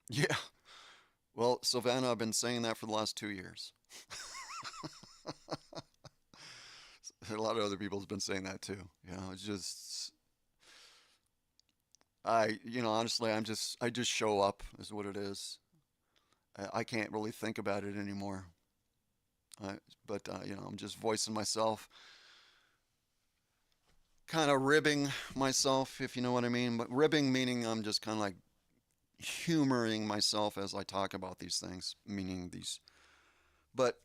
yeah. Well, Savannah, I've been saying that for the last 2 years. A lot of other people have been saying that too. It's just honestly, I just show up is what it is. I can't really think about it anymore. But I'm just voicing myself, kind of ribbing myself, if you know what I mean. But ribbing meaning I'm just kind of like humoring myself as I talk about these things, meaning these. But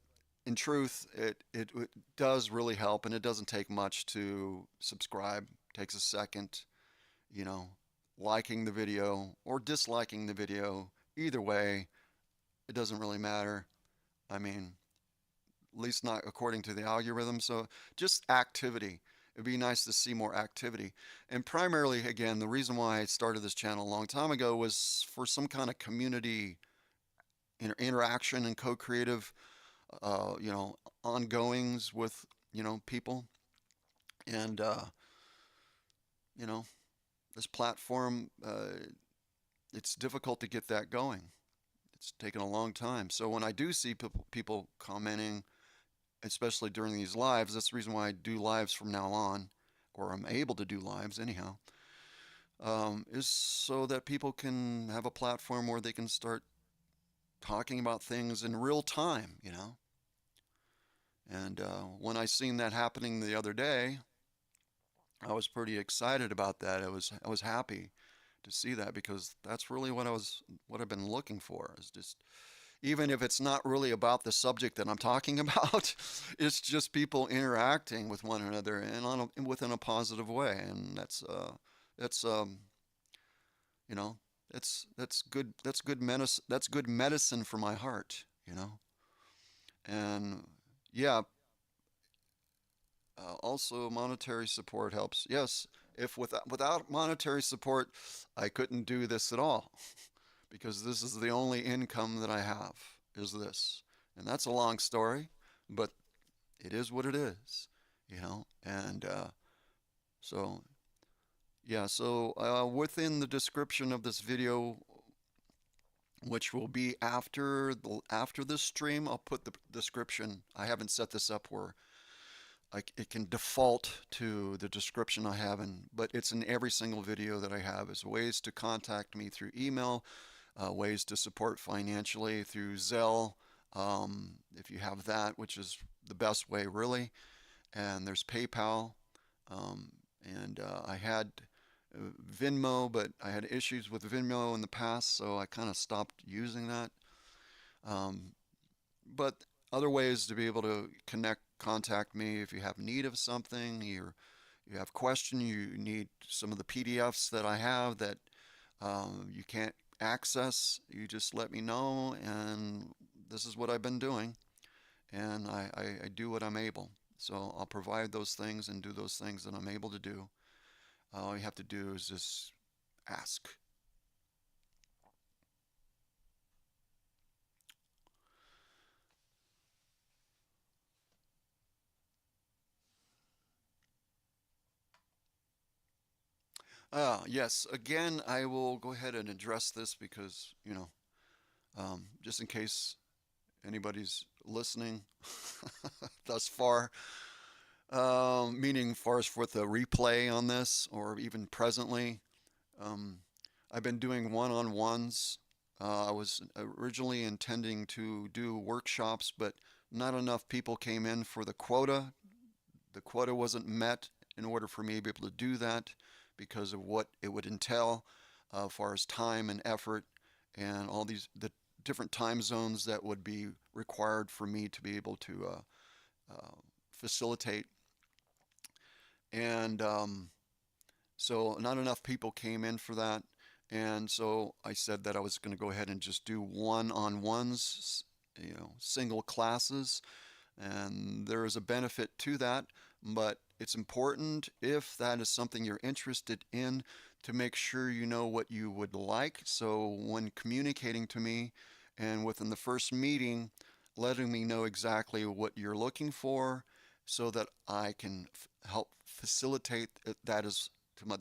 in truth, it does really help, and it doesn't take much to subscribe. It takes a second, you know, liking the video or disliking the video. Either way, it doesn't really matter. I mean, at least not according to the algorithm. So just activity. It'd be nice to see more activity. And primarily, again, the reason why I started this channel a long time ago was for some kind of community interaction and co-creative, you know, ongoings with, people. And, you know, this platform, it's difficult to get that going. It's taken a long time. So when I do see people commenting, especially during these lives, that's the reason why I do lives from now on, or I'm able to do lives anyhow, is so that people can have a platform where they can start talking about things in real time. And when I seen that happening the other day, I was pretty excited about that. I was happy to see that because that's really what I've been looking for is just even if it's not really about the subject that I'm talking about, it's just people interacting with one another and within a positive way, and that's you know that's good medicine for my heart. And yeah, also monetary support helps. Yes, if without monetary support, I couldn't do this at all because this is the only income that I have is this. And that's a long story, but it is what it is. And so, yeah, so within the description of this video, which will be after this stream, I'll put the description. I haven't set this up where it can default to the description I have, but it's in every single video that I have. Is ways to contact me through email, ways to support financially through Zelle, if you have that, which is the best way really. And there's PayPal, um, and I had Venmo, but I had issues with Venmo in the past, so I kind of stopped using that. Um, but other ways to be able to contact me if you have need of something, you have question, you need some of the PDFs that I have that you can't access, you just let me know, and this is what I've been doing, and I do what I'm able. So I'll provide those things and do those things that I'm able to do. All you have to do is just ask. Yes, again, I will go ahead and address this because, just in case anybody's listening thus far, meaning far as with a replay on this or even presently, um, I've been doing one-on-ones. I was originally intending to do workshops, but not enough people came in for the quota. The quota wasn't met in order for me to be able to do that because of what it would entail as far as time and effort and all the different time zones that would be required for me to be able to facilitate. And so not enough people came in for that. And so I said that I was going to go ahead and just do one-on-ones, single classes. And there is a benefit to that, but it's important if that is something you're interested in to make sure you know what you would like. So when communicating to me and within the first meeting, letting me know exactly what you're looking for so that I can help facilitate that is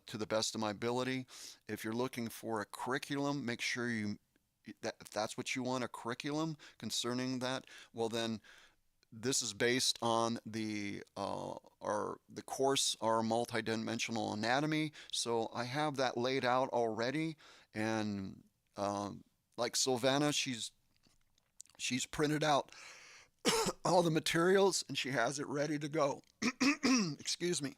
to the best of my ability. If you're looking for a curriculum, make sure that if that's what you want, a curriculum concerning that, well then this is based on the course, our multidimensional anatomy. So I have that laid out already, and like Sylvana, she's printed out all the materials and she has it ready to go. Excuse me.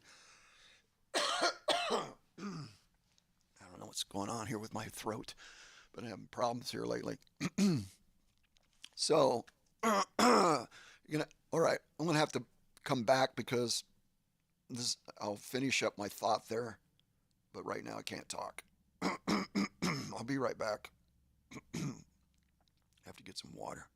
I don't know what's going on here with my throat, but I'm having problems here lately. So, all right, I'm gonna have to come back because I'll finish up my thought there, but right now I can't talk. I'll be right back. Have to get some water.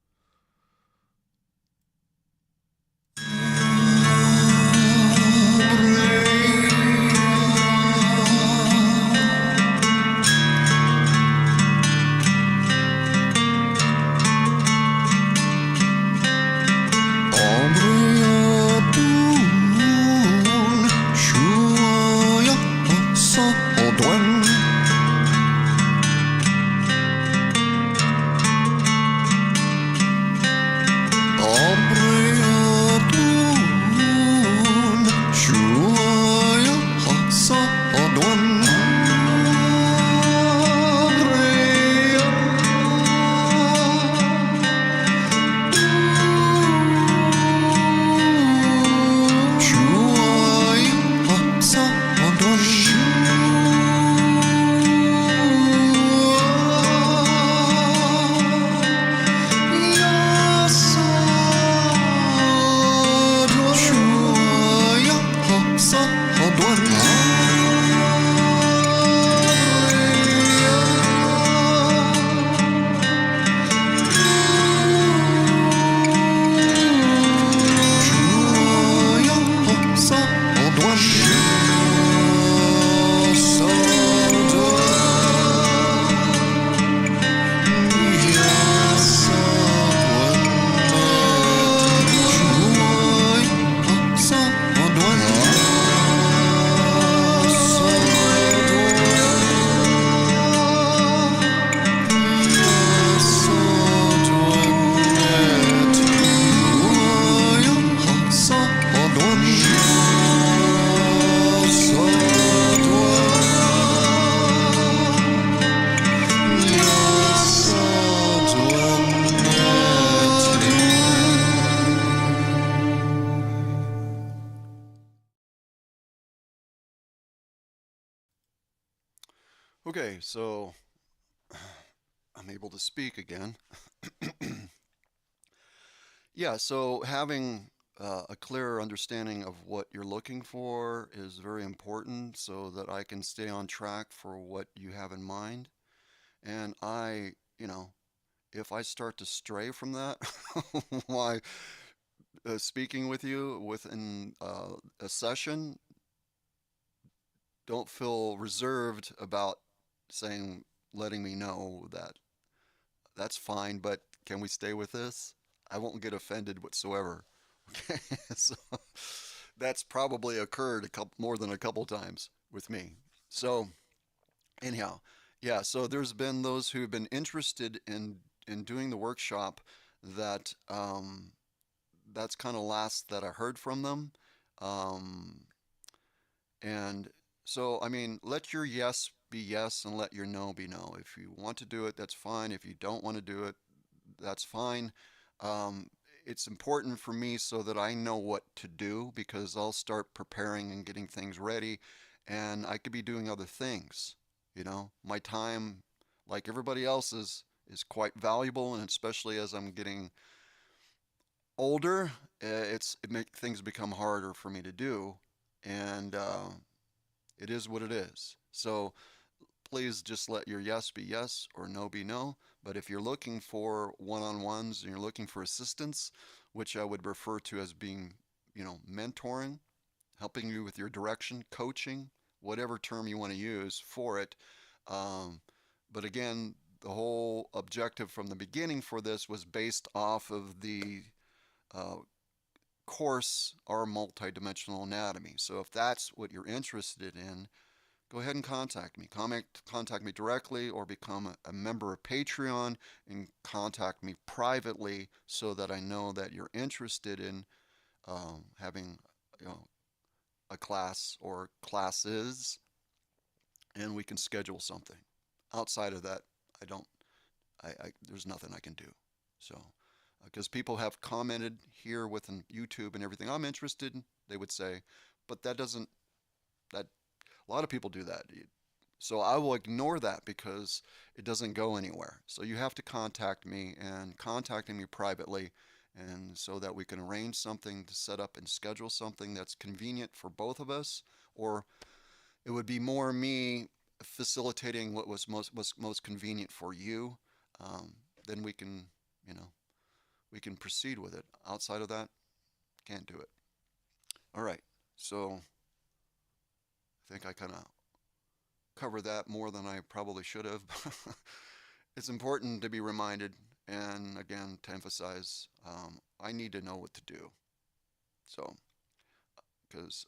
Okay, so I'm able to speak again. Yeah, so having a clearer understanding of what you're looking for is very important so that I can stay on track for what you have in mind. And if I start to stray from that while speaking with you within a session, don't feel reserved about saying, letting me know that that's fine, but can we stay with this? I won't get offended whatsoever. Okay, so that's probably occurred a couple more than a couple times with me. So anyhow, yeah. So there's been those who've been interested in doing the workshop that that's kind of last that I heard from them. Um, and so, I mean, let your yes be yes and let your no be no. If you want to do it, that's fine. If you don't want to do it, that's fine. Um, it's important for me so that I know what to do because I'll start preparing and getting things ready, and I could be doing other things. My time, like everybody else's, is quite valuable, and especially as I'm getting older, things become harder for me to do, and it is what it is. So please just let your yes be yes or no be no. But if you're looking for one-on-ones and you're looking for assistance, which I would refer to as being, mentoring, helping you with your direction, coaching, whatever term you want to use for it. Um, but again, the whole objective from the beginning for this was based off of the uh, course, Our Multidimensional Anatomy. So if that's what you're interested in, go ahead and contact me. Contact me directly or become a member of Patreon and contact me privately so that I know that you're interested in having you know, a class or classes and we can schedule something. Outside of that, I don't, there's nothing I can do. So, because people have commented here within YouTube and everything, I'm interested, they would say, but that a lot of people do that. So I will ignore that because it doesn't go anywhere. So you have to contact me and contacting me privately and so that we can arrange something to set up and schedule something that's convenient for both of us, or it would be more me facilitating what was most convenient for you. Um, then you know, we can proceed with it. Outside of that, can't do it. All right. So I think I kind of cover that more than I probably should have. It's important to be reminded and again to emphasize I need to know what to do. So, because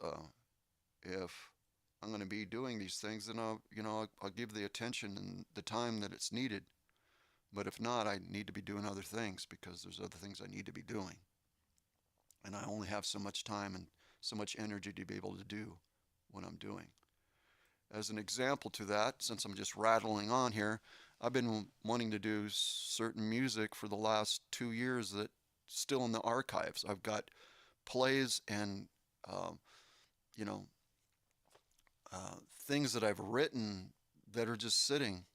if I'm going to be doing these things, then I'll give the attention and the time that it's needed. But if not, I need to be doing other things because there's other things I need to be doing. And I only have so much time and so much energy to be able to do what I'm doing. As an example to that, since I'm just rattling on here, I've been wanting to do certain music for the last 2 years that's still in the archives. I've got plays and um, you know things that I've written that are just sitting,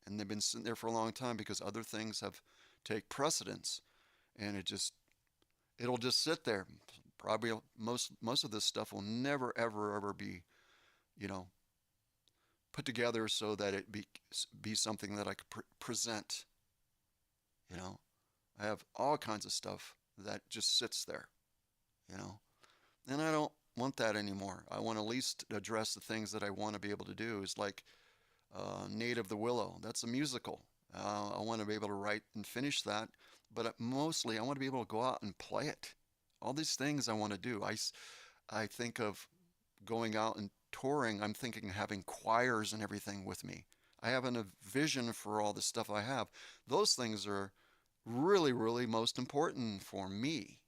and they've been sitting there for a long time because other things have take precedence, and it'll just sit there. Probably most of this stuff will never ever be you know put together so that it be something that I could present. You know, I have all kinds of stuff that just sits there. You know, and I don't want that anymore. I want to at least address the things that I want to be able to do. Is like Native the Willow. That's a musical. I want to be able to write and finish that, but mostly I want to be able to go out and play it. All these things I want to do. I think of going out and touring. I'm thinking of having choirs and everything with me. I have a vision for all the stuff I have. Those things are really, really most important for me.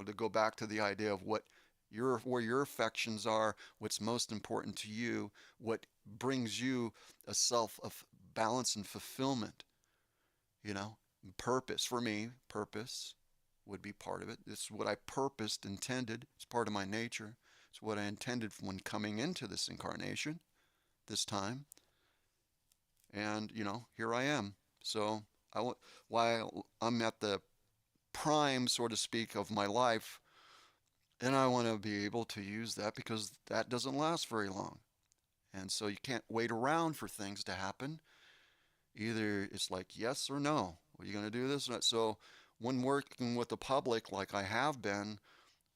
To go back to the idea of where your affections are, what's most important to you, what brings you a self of balance and fulfillment, you know, purpose. For me, purpose would be part of it. It's what I purposed, intended. It's part of my nature. It's what I intended when coming into this incarnation, this time. And, here I am. So while I'm at the prime, so to speak, of my life, and I want to be able to use that because that doesn't last very long. And so you can't wait around for things to happen. Either it's like yes or no. Are you going to do this? So when working with the public, like I have been,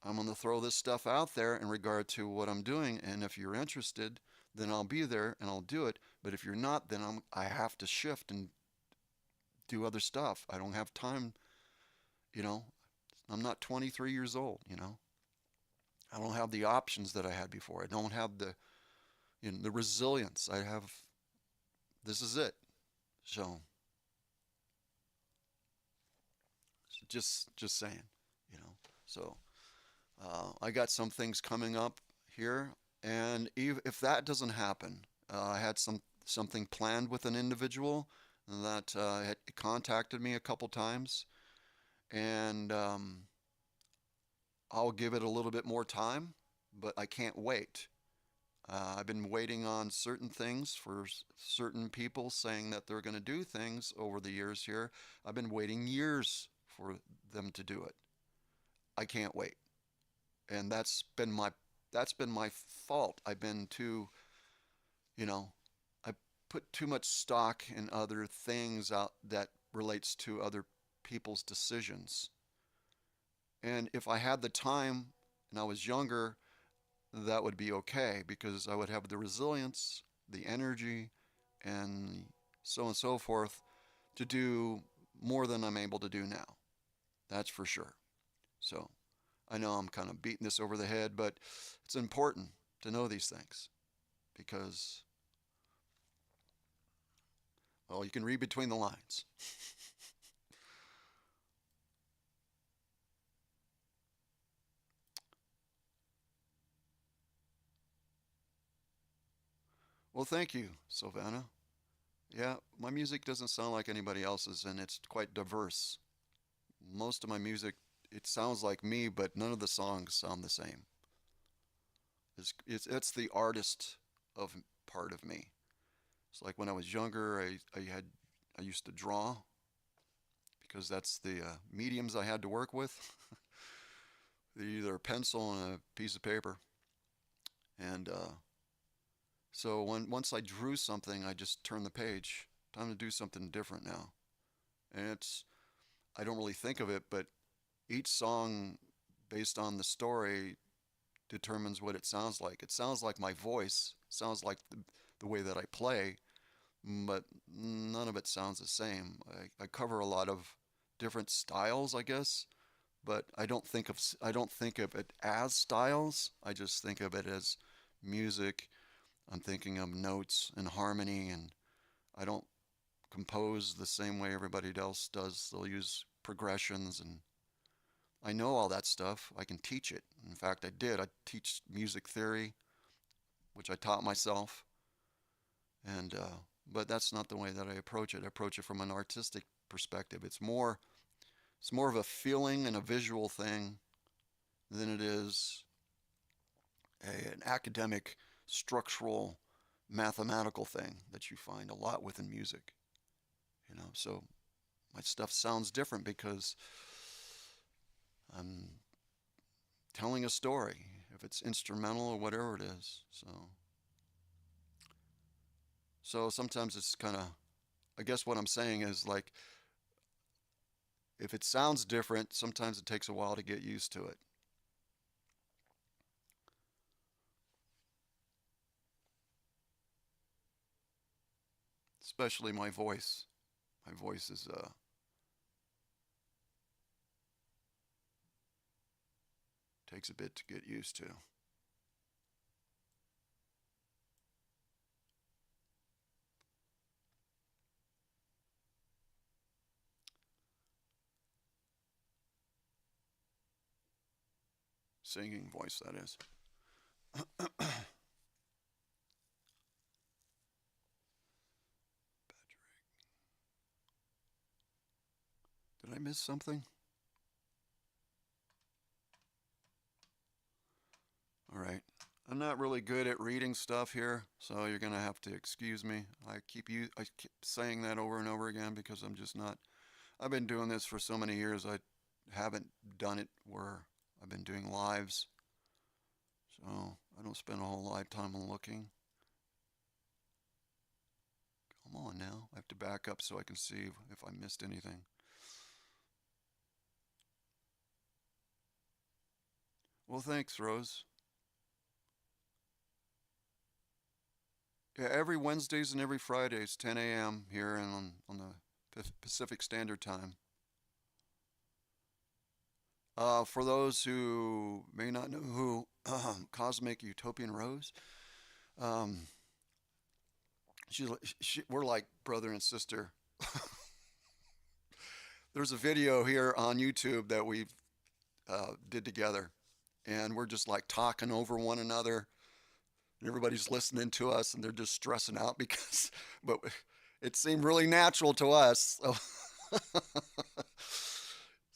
I'm going to throw this stuff out there in regard to what I'm doing. And if you're interested, then I'll be there and I'll do it. But if you're not, then I have to shift and do other stuff. I don't have time, you know. I'm not 23 years old. I don't have the options that I had before. I don't have the resilience. I have this is it. So just saying, you know. So I got some things coming up here, and if that doesn't happen, I had something planned with an individual that had contacted me a couple times, and I'll give it a little bit more time, but I can't wait. I've been waiting on certain things for certain people saying that they're going to do things over the years here. I've been waiting years for them to do it. I can't wait. And that's been my fault. I've been too, you know, I put too much stock in other things out that relates to other people's decisions. And if I had the time and I was younger, that would be okay because I would have the resilience, the energy, and so on and so forth to do more than I'm able to do now. That's for sure. So I know I'm kind of beating this over the head, but it's important to know these things because, well, you can read between the lines. Well, thank you, Sylvana. Yeah, my music doesn't sound like anybody else's, and it's quite diverse. Most of my music, it sounds like me, but none of the songs sound the same. It's the artist of part of me. It's like when I was younger, I used to draw because that's the mediums I had to work with. Either a pencil and a piece of paper. And so once I drew something, I just turned the page. Time to do something different now. And I don't really think of it, but each song based on the story determines what it sounds like. It sounds like my voice, sounds like the way that I play, but none of it sounds the same. I cover a lot of different styles, I guess, but I don't think of it as styles. I just think of it as music. I'm thinking of notes and harmony, and I don't compose the same way everybody else does. They'll use progressions, and I know all that stuff. I can teach it. In fact, I did. I teach music theory, which I taught myself, and but that's not the way that I approach it. I approach it from an artistic perspective. It's more of a feeling and a visual thing than it is an academic, structural, mathematical thing that you find a lot within music. So my stuff sounds different because I'm telling a story, if it's instrumental or whatever it is. So sometimes it's kind of, I guess what I'm saying is like, if it sounds different, sometimes it takes a while to get used to it. Especially my voice. My voice is takes a bit to get used to. Singing voice, that is. Did I miss something? All right. I'm not really good at reading stuff here, so you're gonna have to excuse me. I keep saying that over and over again because I'm just not. I've been doing this for so many years. I haven't done it where I've been doing lives, so I don't spend a whole lot of time on looking. Come on now, I have to back up so I can see if I missed anything. Well, thanks, Rose. Yeah, every Wednesdays and every Fridays, 10 a.m. here and on the Pacific Standard Time. For those who may not know who Cosmic Utopian Rose, um, we're like brother and sister. There's a video here on YouTube that we did together, and we're just like talking over one another, and everybody's listening to us, and they're just stressing out because, but it seemed really natural to us.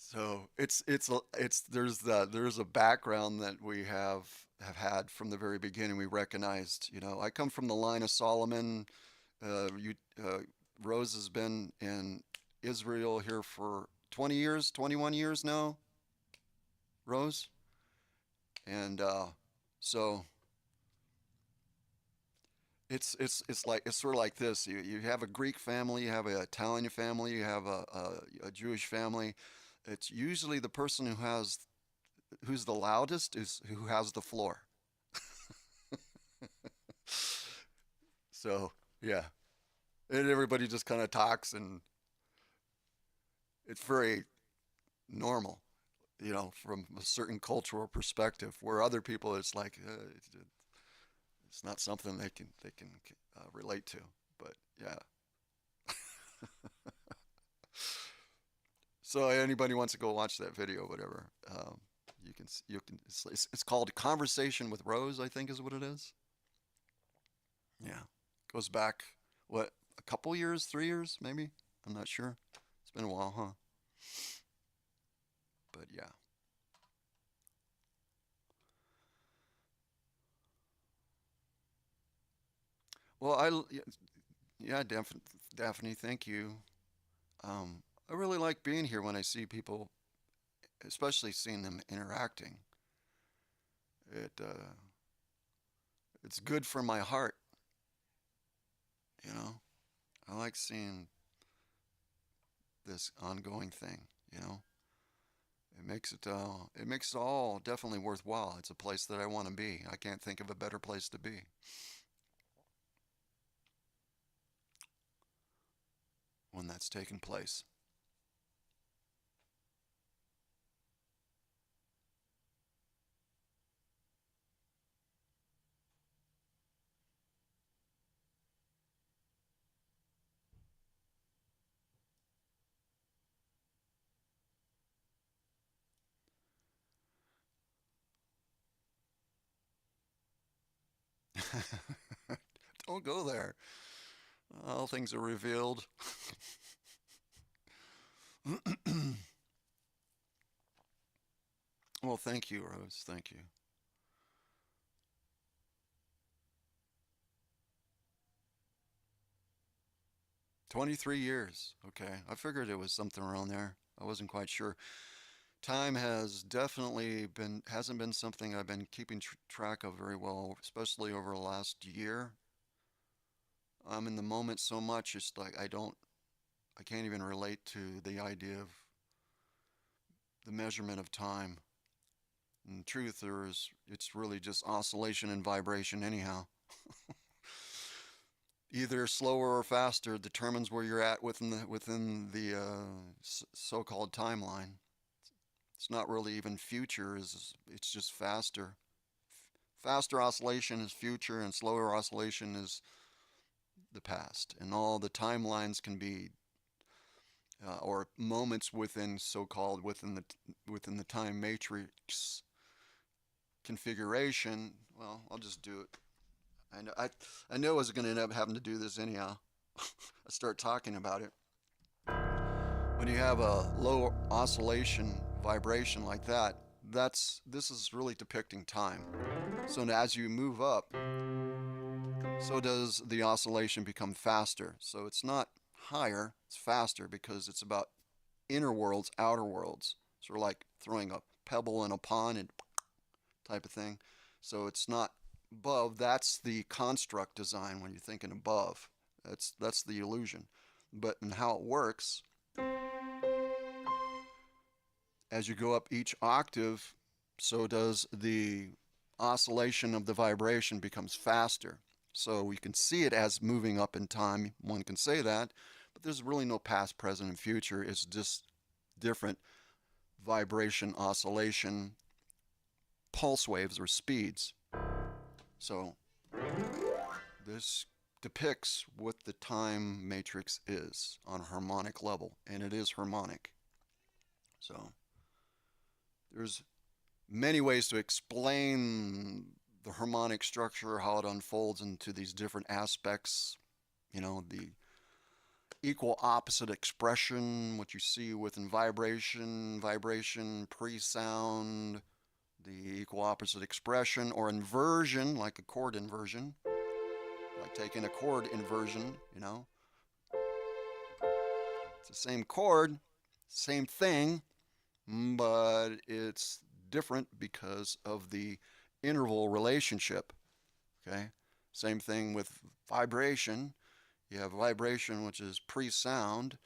So So it's there's a background that we have had from the very beginning. We recognized, I come from the line of Solomon. You Rose has been in Israel here for 20 years, 21 years now, Rose, and so it's sort of like this. You have a Greek family, you have an Italian family, you have a Jewish family. It's usually the person who's the loudest is who has the floor. So yeah, and everybody just kind of talks, and it's very normal, from a certain cultural perspective. Where other people, it's like it's not something they can relate to. But yeah, so anybody wants to go watch that video, whatever, you can. It's called Conversation with Rose, I think is what it is. Yeah, goes back what a couple years, 3 years maybe. I'm not sure. It's been a while, huh? But yeah. Well, yeah, Daphne, thank you. I really like being here when I see people, especially seeing them interacting. It's good for my heart, you know. I like seeing this ongoing thing, you know. It makes it all definitely worthwhile. It's a place that I want to be. I can't think of a better place to be when that's taken place. Don't go there. All things are revealed. Well, thank you, Rose. Thank you. 23 years. Okay. I figured it was something around there. I wasn't quite sure. Time has definitely hasn't been something I've been keeping track of very well, especially over the last year. I'm in the moment so much, it's like I can't even relate to the idea of the measurement of time. In truth, it's really just oscillation and vibration anyhow. Either slower or faster determines where you're at within the so-called timeline. It's not really even future, it's just faster. Faster oscillation is future, and slower oscillation is the past. And all the timelines can be, or moments within so-called within the time matrix configuration. Well, I'll just do it. I know I was going to end up having to do this anyhow. I start talking about it. When you have a low oscillation vibration like that, this is really depicting time. So as you move up, so does the oscillation become faster. So it's not higher, it's faster because it's about inner worlds, outer worlds. Sort of like throwing a pebble in a pond and type of thing. So it's not above. That's the construct design when you're thinking above. That's the illusion. But in how it works, as you go up each octave, so does the oscillation of the vibration becomes faster. So we can see it as moving up in time. One can say that, but there's really no past, present, and future. It's just different vibration, oscillation, pulse waves, or speeds. So this depicts what the time matrix is on a harmonic level, and it is harmonic. So there's many ways to explain the harmonic structure, how it unfolds into these different aspects. The equal opposite expression, what you see within vibration, pre-sound, the equal opposite expression, or inversion, like a chord inversion, like taking a chord inversion. It's the same chord, same thing, but it's different because of the interval relationship. Okay? Same thing with vibration. You have vibration, which is pre-sound.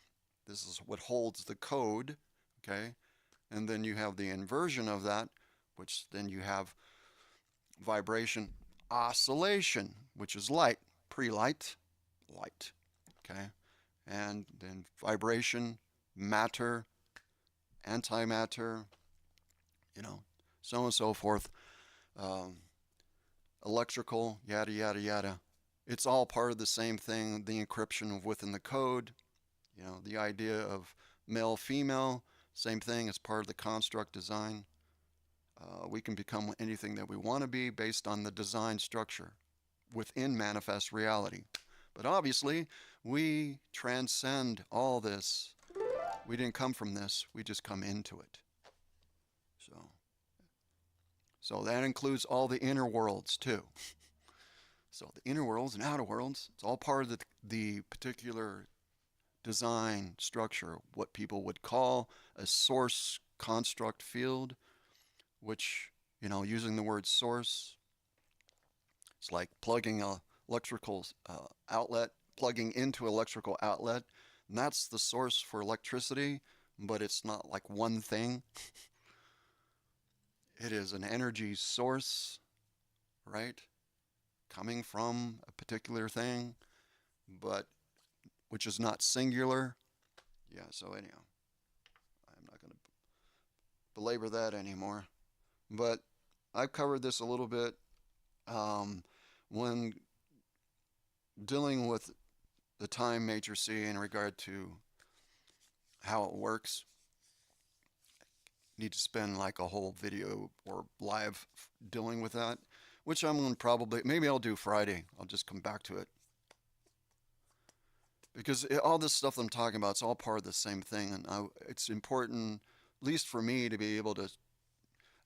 This is what holds the code. Okay? And then you have the inversion of that, which then you have vibration oscillation, which is light, pre-light, light. Okay? And then vibration, matter, antimatter, so on and so forth. Um, Electrical, yada, yada, yada. It's all part of the same thing, the encryption within the code, the idea of male, female, same thing as part of the construct design. We can become anything that we want to be based on the design structure within manifest reality. But obviously, we transcend all this. We didn't come from this, we just come into it. So that includes all the inner worlds too. So the inner worlds and outer worlds, it's all part of the particular design structure, what people would call a source construct field, which, using the word source, it's like plugging a electrical outlet, plugging into electrical outlet, and that's the source for electricity, but it's not like one thing. It is an energy source, right? Coming from a particular thing, but which is not singular. Yeah, so anyhow, I'm not going to belabor that anymore. But I've covered this a little bit. When dealing with the time matrix in regard to how it works, need to spend like a whole video or live dealing with that, which I'm going to probably, maybe I'll do Friday. I'll just come back to it. Because all this stuff I'm talking about, it's all part of the same thing. And it's important, at least for me, to be able to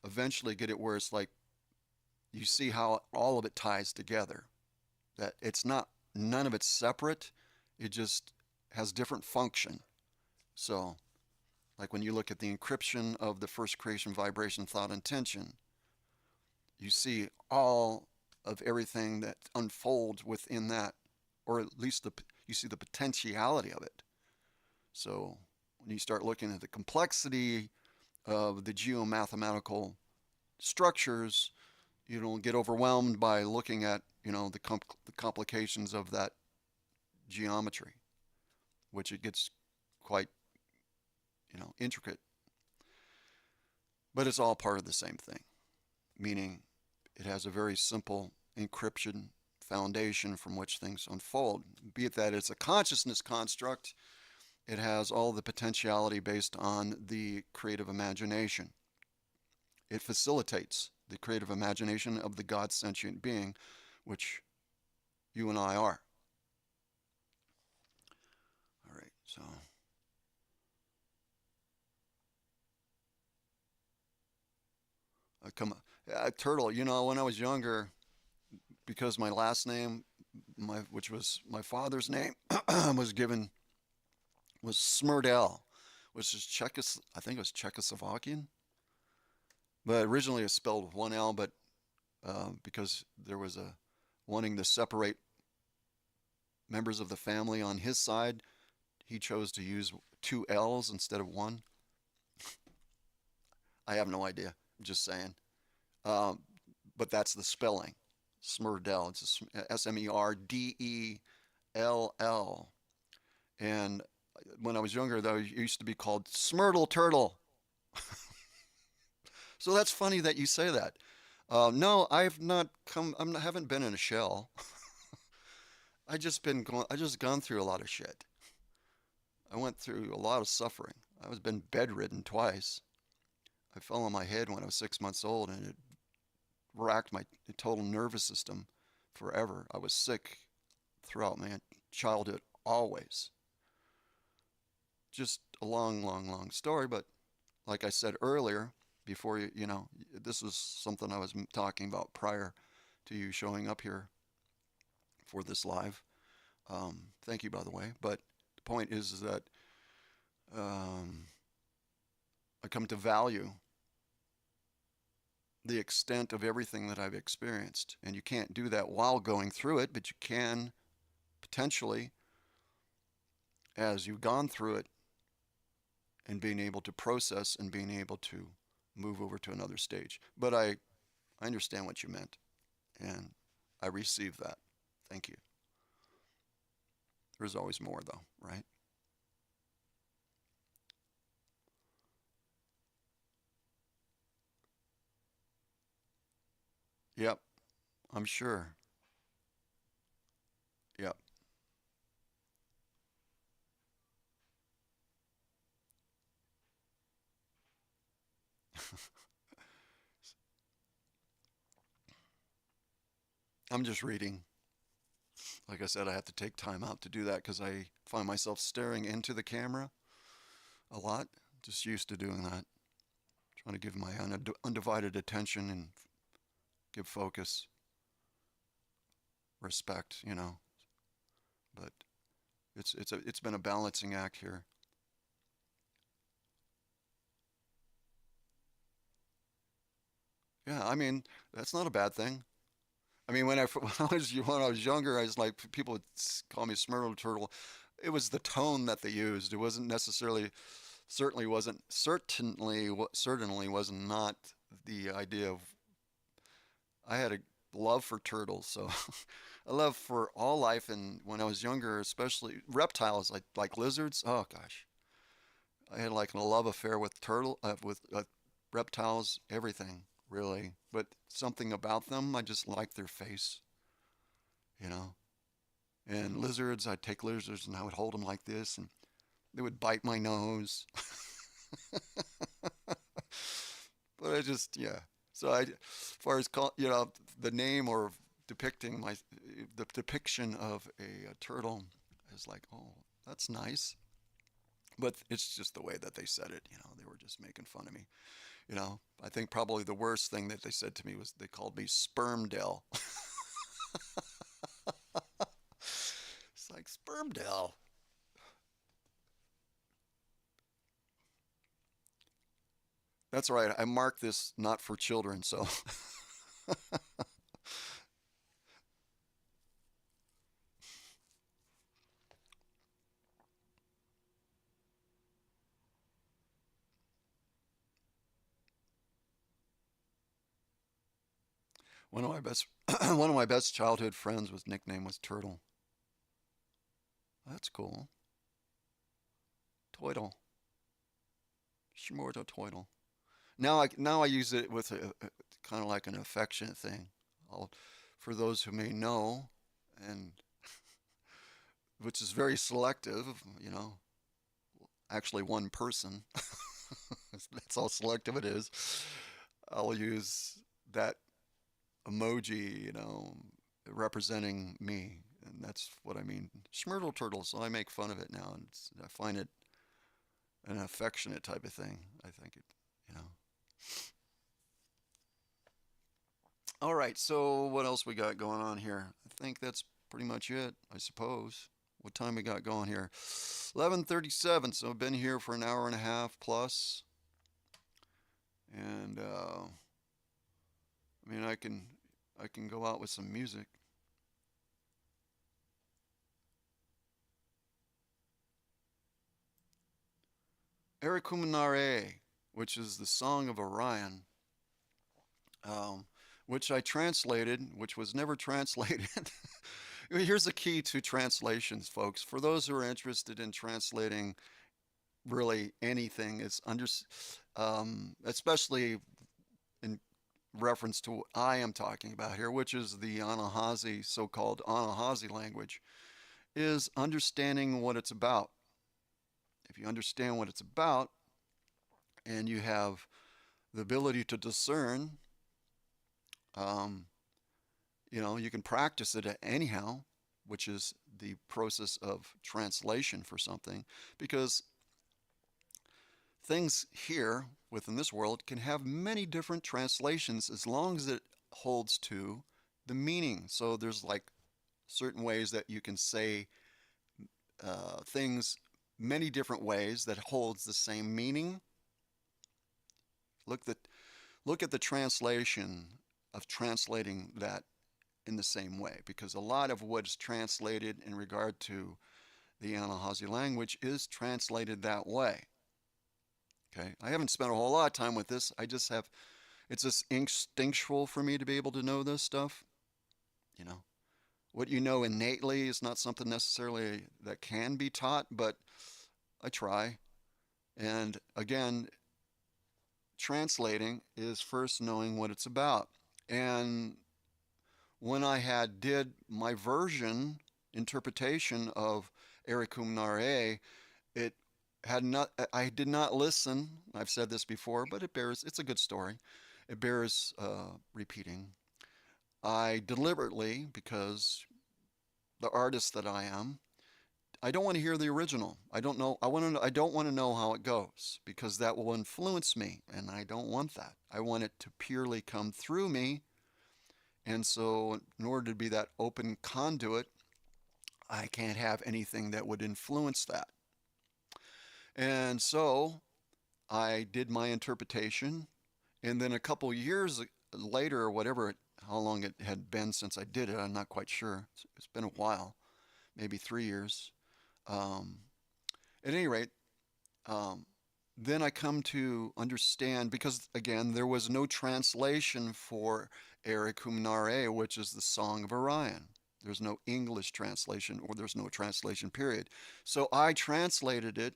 eventually get it where it's like you see how all of it ties together. That it's not, none of it's separate. It just has different function. So, like when you look at the encryption of the first creation, vibration, thought, intention, you see all of everything that unfolds within that, or at least you see the potentiality of it. So when you start looking at the complexity of the geomathematical structures, you don't get overwhelmed by looking at the complications of that geometry, which it gets quite intricate. But it's all part of the same thing, meaning it has a very simple encryption foundation from which things unfold. Be it that it's a consciousness construct, it has all the potentiality based on the creative imagination. It facilitates the creative imagination of the God sentient being, which you and I are. All right, so Turtle. When I was younger, because my last name, which was my father's name, was given was Smrdel, which is I think it was Czechoslovakian, but originally it was spelled with one L, but because there was a wanting to separate members of the family on his side, he chose to use two L's instead of one. I have no idea. I'm just saying. Um, but that's the spelling. Smrdel. It's Smerdell. And when I was younger, though, it used to be called Smurtle Turtle. So that's funny that you say that. No, I've not come. I haven't been in a shell. I just gone through a lot of shit. I went through a lot of suffering. I was been bedridden twice. I fell on my head when I was 6 months old, and it racked my total nervous system forever. I was sick throughout my childhood, always. Just a long, long, long story, but like I said earlier, before this was something I was talking about prior to you showing up here for this live. Thank you, by the way. But the point is that um, I come to value the extent of everything that I've experienced. And you can't do that while going through it, but you can potentially, as you've gone through it, and being able to process and being able to move over to another stage. But I understand what you meant, and I receive that. Thank you. There's always more, though, right? Yep, I'm sure. Yep. I'm just reading. Like I said, I have to take time out to do that because I find myself staring into the camera a lot. Just used to doing that. Trying to give my undivided attention and give focus, respect. But it's been a balancing act here. Yeah, I mean that's not a bad thing. I mean when I was younger, I was like people would call me Smurtle Turtle. It was the tone that they used. It wasn't necessarily certainly was not the idea of. I had a love for turtles, so a love for all life. And when I was younger, especially reptiles like lizards. Oh gosh, I had like a love affair with reptiles, everything really. But something about them, I just liked their face, you know. And lizards, I'd take lizards and I would hold them like this, and they would bite my nose. But I just, yeah. So as far as the name or depicting the depiction of a turtle is like, oh, that's nice. But it's just the way that they said it. They were just making fun of me. I think probably the worst thing that they said to me was they called me Spermdell. It's like Spermdell. That's right. I marked this not for children, so one of my best one of my best childhood friends was nickname was Turtle. That's cool. Toidle. Shmorta Toidle. Now I use it with a kind of like an affectionate thing. I'll, for those who may know, and which is very selective. Actually, one person. That's how selective it is. I'll use that emoji, representing me, and that's what I mean. Schmurtle turtle. So I make fun of it now, and I find it an affectionate type of thing. I think it, you know. All right, so what else we got going on here? I think that's pretty much it, I suppose. What time we got going here? 11:37, so I've been here for an hour and a half plus. And I mean, I can go out with some music. Erikumenare, which is the Song of Orion, um, which I translated, which was never translated. Here's the key to translations, folks. For those who are interested in translating really anything, especially in reference to what I am talking about here, which is the Anahazi, so-called Anahazi language, is understanding what it's about. If you understand what it's about and you have the ability to discern, um, you can practice it anyhow, which is the process of translation for something, because things here within this world can have many different translations as long as it holds to the meaning. So there's like certain ways that you can say things many different ways that holds the same meaning. Look at look at the translation of translating that in the same way, because a lot of what's translated in regard to the Anahazi language is translated that way. Okay, I haven't spent a whole lot of time with this. I just have, it's just instinctual for me to be able to know this stuff. You know, what you know innately is not something necessarily that can be taught, but I try. And again, translating is first knowing what it's about. And when I had did my version interpretation of Ericum Nare, it had not I did not listen. I've said this before, but it's a good story. It bears repeating. I deliberately, because the artist that I am, I don't want to hear the original. I don't know. I don't want to know how it goes because that will influence me, and I don't want that. I want it to purely come through me. And so, in order to be that open conduit, I can't have anything that would influence that. And so, I did my interpretation, and then a couple years later, or whatever, how long it had been since I did it, I'm not quite sure. It's been a while, maybe 3 years. Um, at any rate, um, then I come to understand because again, there was no translation for Eric Humnare, which is the Song of Orion. There's no English translation, or there's no translation period. So I translated it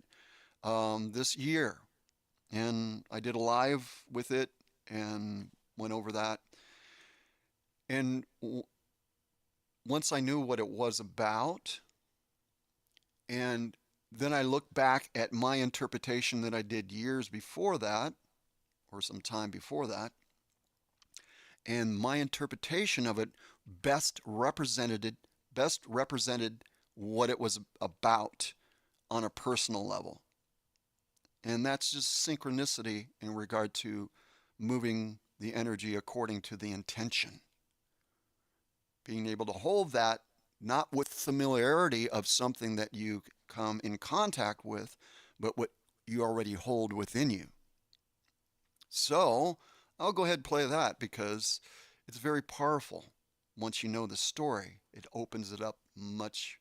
this year, and I did a live with it and went over that. And once I knew what it was about, and then I look back at my interpretation that I did years before that, or some time before that, and my interpretation of it best represented best represented what it was about on a personal level. And that's just synchronicity in regard to moving the energy according to the intention. Being able to hold that not with familiarity of something that you come in contact with, but what you already hold within you. So I'll go ahead and play that because it's very powerful. Once you know the story, it opens it up much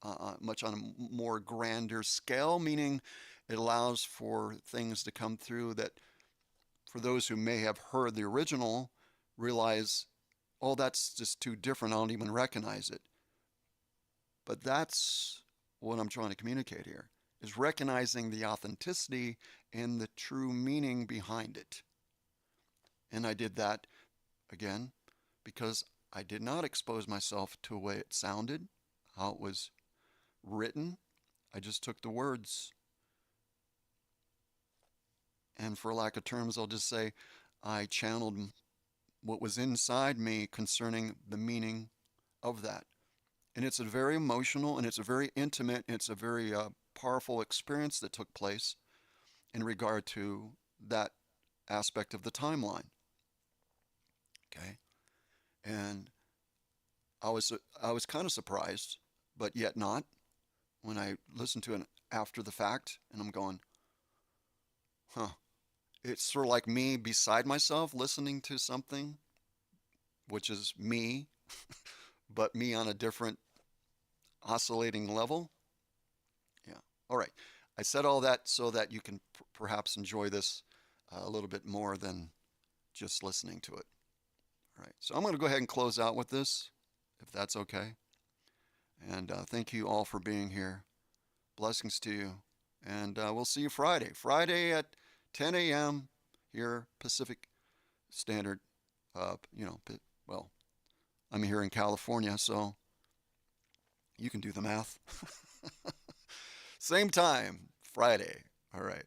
on a more grander scale, meaning it allows for things to come through that, for those who may have heard the original, realize, oh, that's just too different. I don't even recognize it. But that's what I'm trying to communicate here, is recognizing the authenticity and the true meaning behind it. And I did that again because I did not expose myself to the way it sounded, how it was written. I just took the words, and for lack of terms, I'll just say I channeled what was inside me concerning the meaning of that. And it's a very emotional, and it's a very intimate, and it's a very powerful experience that took place in regard to that aspect of the timeline. Okay. And I was kind of surprised, but yet not when I listened to it after the fact, and I'm going, huh. It's sort of like me beside myself listening to something, which is me, but me on a different oscillating level. Yeah. All right. I said all that so that you can perhaps enjoy this a little bit more than just listening to it. All right. So I'm going to go ahead and close out with this, if that's okay. And thank you all for being here. Blessings to you. And we'll see you Friday. Friday at 10 a.m. here, Pacific Standard. You know, well, I'm here in California, so you can do the math. Same time, Friday. All right.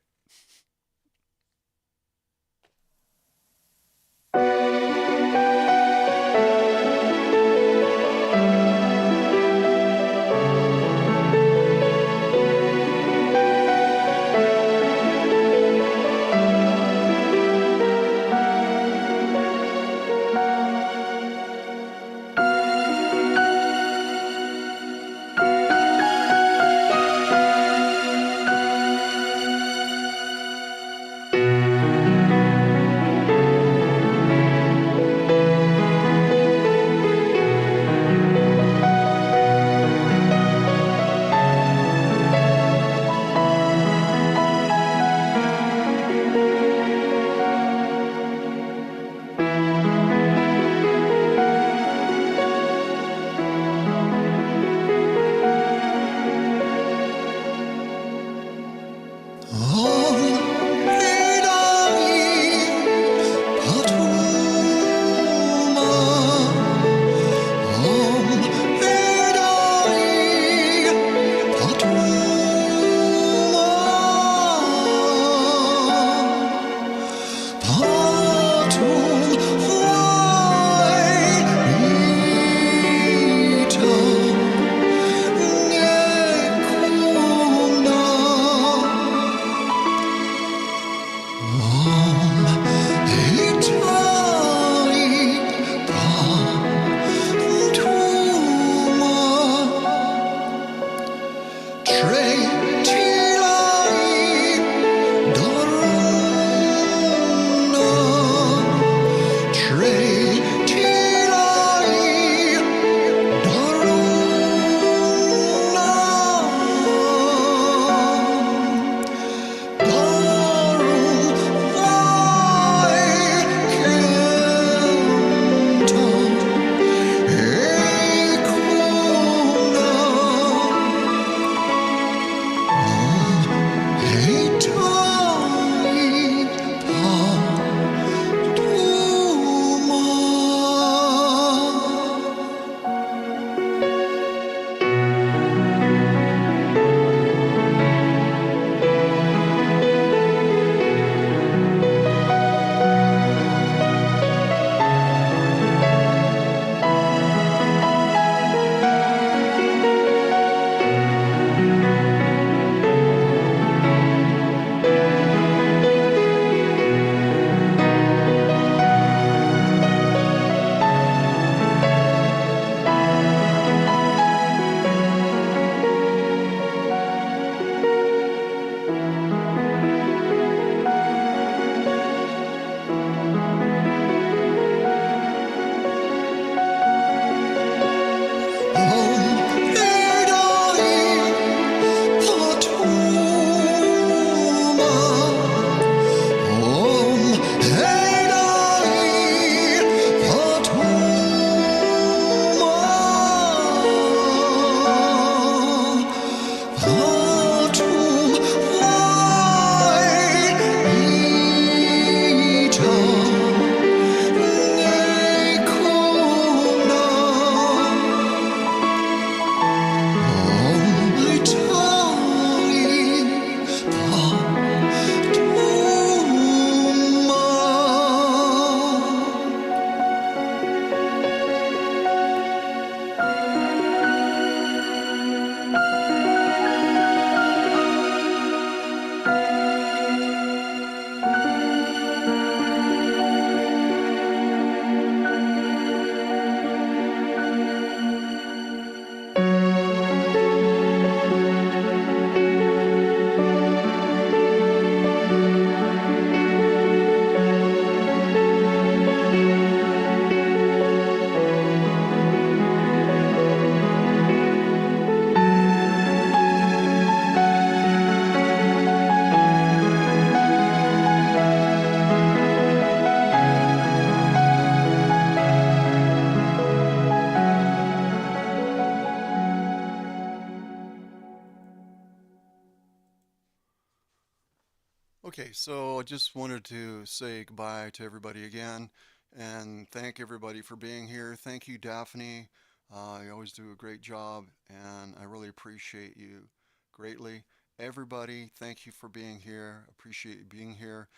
Okay, so I just wanted to say goodbye to everybody again and thank everybody for being here. Thank you, Daphne. You always do a great job, and I really appreciate you greatly. Everybody, thank you for being here. Appreciate you being here.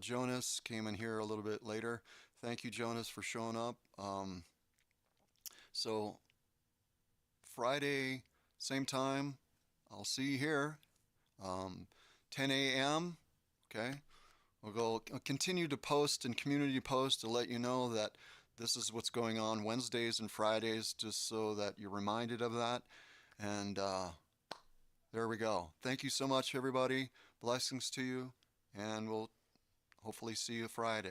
Jonas came in here a little bit later. Thank you, Jonas, for showing up. So, Friday, same time, I'll see you here, um, 10 a.m. Okay. I'll continue to post and community post to let you know that this is what's going on Wednesdays and Fridays, just so that you're reminded of that. And there we go. Thank you so much, everybody. Blessings to you, and we'll hopefully see you Friday.